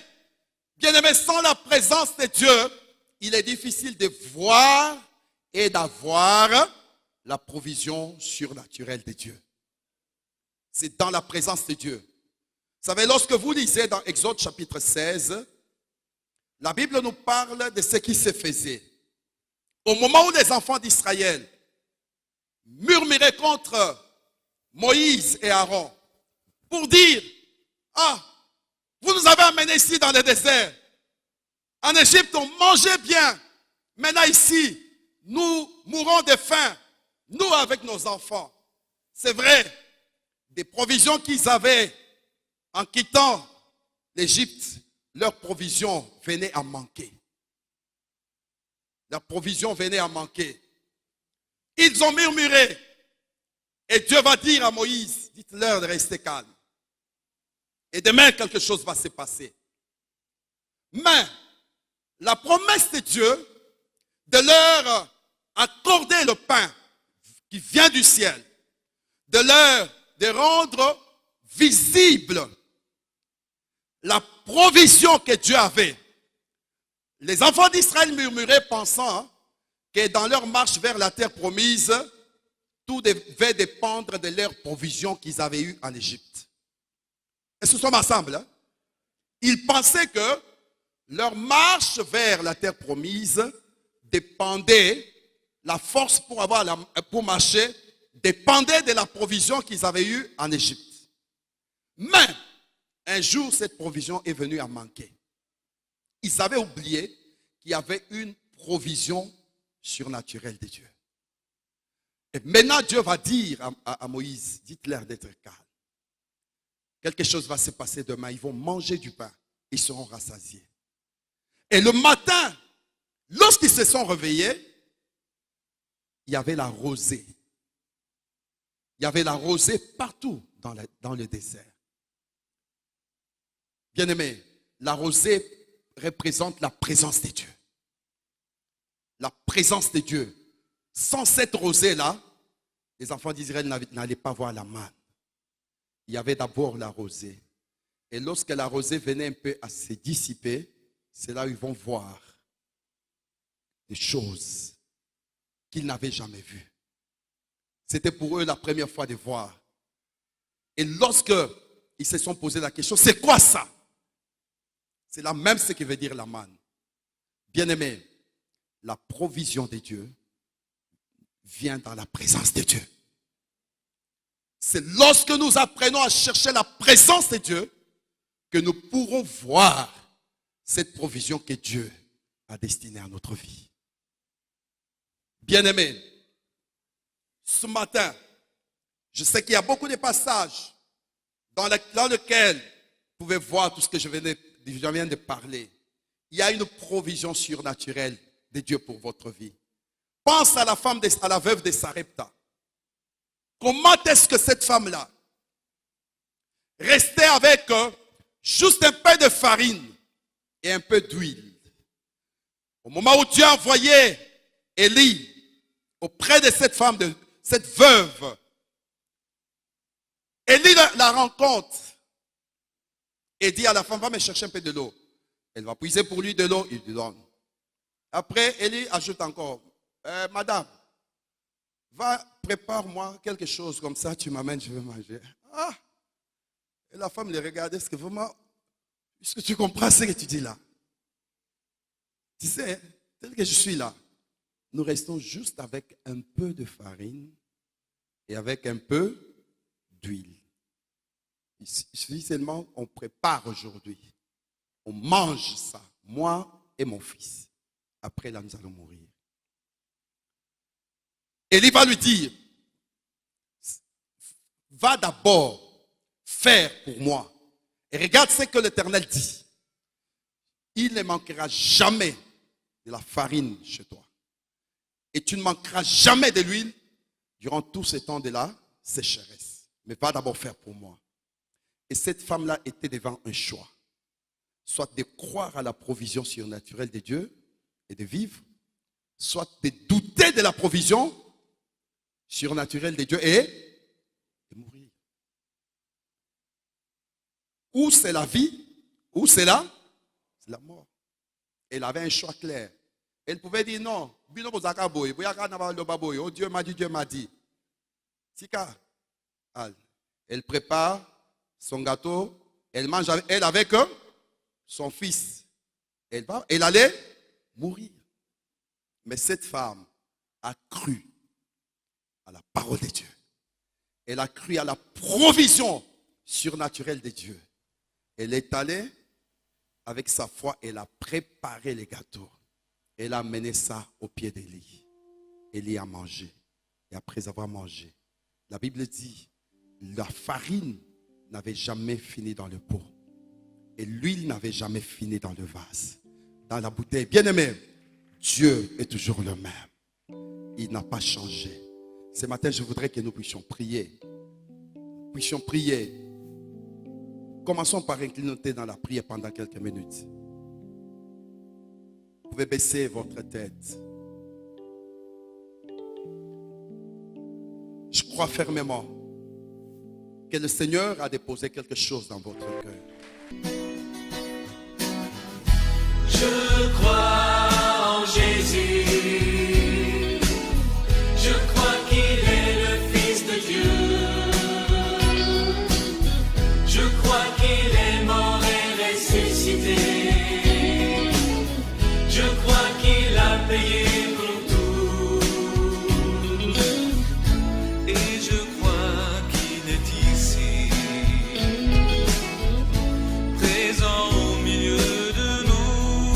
Bien-aimés, sans la présence de Dieu, il est difficile de voir et d'avoir la provision surnaturelle de Dieu. C'est dans la présence de Dieu. Vous savez, lorsque vous lisez dans Exode chapitre 16, la Bible nous parle de ce qui se faisait. Au moment où les enfants d'Israël murmuraient contre Moïse et Aaron pour dire, ah, vous nous avez amenés ici dans le désert. En Égypte, on mangeait bien. Maintenant ici, nous mourons de faim, nous avec nos enfants. C'est vrai, des provisions qu'ils avaient en quittant l'Égypte, leurs provisions venaient à manquer. Leurs provisions venaient à manquer. Ils ont murmuré. Et Dieu va dire à Moïse, dites-leur de rester calme. Et demain, quelque chose va se passer. Mais la promesse de Dieu de leur accorder le pain qui vient du ciel, de rendre visible la provision que Dieu avait. Les enfants d'Israël murmuraient pensant que dans leur marche vers la terre promise, tout devait dépendre de leur provision qu'ils avaient eue en Égypte. Est-ce que nous sommes ensemble? Hein? Ils pensaient que leur marche vers la terre promise dépendait, la force pour marcher dépendait de la provision qu'ils avaient eue en Égypte. Mais un jour, cette provision est venue à manquer. Ils avaient oublié qu'il y avait une provision surnaturelle de Dieu. Et maintenant, Dieu va dire à Moïse, dites-leur d'être calme. Quelque chose va se passer demain. Ils vont manger du pain. Ils seront rassasiés. Et le matin, lorsqu'ils se sont réveillés, il y avait la rosée. Il y avait la rosée partout dans le désert. Bien-aimés, la rosée représente la présence de Dieu. La présence de Dieu. Sans cette rosée-là, les enfants d'Israël n'allaient pas voir la manne. Il y avait d'abord la rosée. Et lorsque la rosée venait un peu à se dissiper, c'est là où ils vont voir des choses qu'ils n'avaient jamais vues. C'était pour eux la première fois de voir. Et lorsque ils se sont posé la question, c'est quoi ça? C'est là même ce que veut dire la manne. Bien-aimés, la provision de Dieu vient dans la présence de Dieu. C'est lorsque nous apprenons à chercher la présence de Dieu que nous pourrons voir cette provision que Dieu a destinée à notre vie. Bien-aimés, ce matin, je sais qu'il y a beaucoup de passages dans lesquels vous pouvez voir tout ce que je viens de parler. Il y a une provision surnaturelle de Dieu pour votre vie. Pense à la veuve de Sarepta. Comment est-ce que cette femme-là restait avec juste un peu de farine et un peu d'huile? Au moment où Dieu a envoyé Élie auprès de cette femme, de cette veuve, Élie la rencontre et dit à la femme, va me chercher un peu de l'eau. Elle va puiser pour lui de l'eau, il lui donne. Après, Élie ajoute encore, madame, va, prépare-moi quelque chose comme ça, tu m'amènes, je vais manger. Ah, Et la femme les regardait, est-ce que vraiment, est-ce que tu comprends ce que tu dis là? Tu sais, tel que je suis là, nous restons juste avec un peu de farine et avec un peu d'huile. Il suffit seulement, on prépare aujourd'hui. On mange ça, moi et mon fils. Après là, nous allons mourir. Élie va lui dire, va d'abord faire pour moi. Et regarde ce que l'Éternel dit. Il ne manquera jamais de la farine chez toi. Et tu ne manqueras jamais de l'huile durant tout ce temps de la sécheresse. Mais va d'abord faire pour moi. Et cette femme-là était devant un choix. Soit de croire à la provision surnaturelle de Dieu et de vivre, soit de douter de la provision surnaturelle de Dieu et de mourir. Ou c'est la vie, ou c'est la mort. Elle avait un choix clair. Elle pouvait dire non. Oh, Dieu m'a dit, Dieu m'a dit. Elle prépare son gâteau, elle mange avec son fils. Elle allait mourir. Mais cette femme a cru à la parole de Dieu. Elle a cru à la provision surnaturelle de Dieu. Elle est allée avec sa foi, elle a préparé les gâteaux. Elle a mené ça au pied d'Élie. Élie a mangé. Et après avoir mangé, la Bible dit, la farine n'avait jamais fini dans le pot. Et l'huile n'avait jamais fini dans le vase. Dans la bouteille. Bien-aimé, Dieu est toujours le même. Il n'a pas changé. Ce matin, je voudrais que nous puissions prier. Puissions prier. Commençons par incliner dans la prière pendant quelques minutes. Vous pouvez baisser votre tête. Je crois fermement que le Seigneur a déposé quelque chose dans votre cœur. Je crois en Jésus. Je crois qu'il est le Fils de Dieu. Je crois qu'il est mort et ressuscité. Je crois qu'il a payé pour tout. Et je crois qu'il est ici, présent au milieu de nous,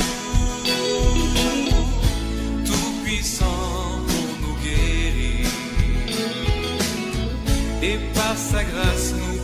tout puissant pour nous guérir. Et par sa grâce nous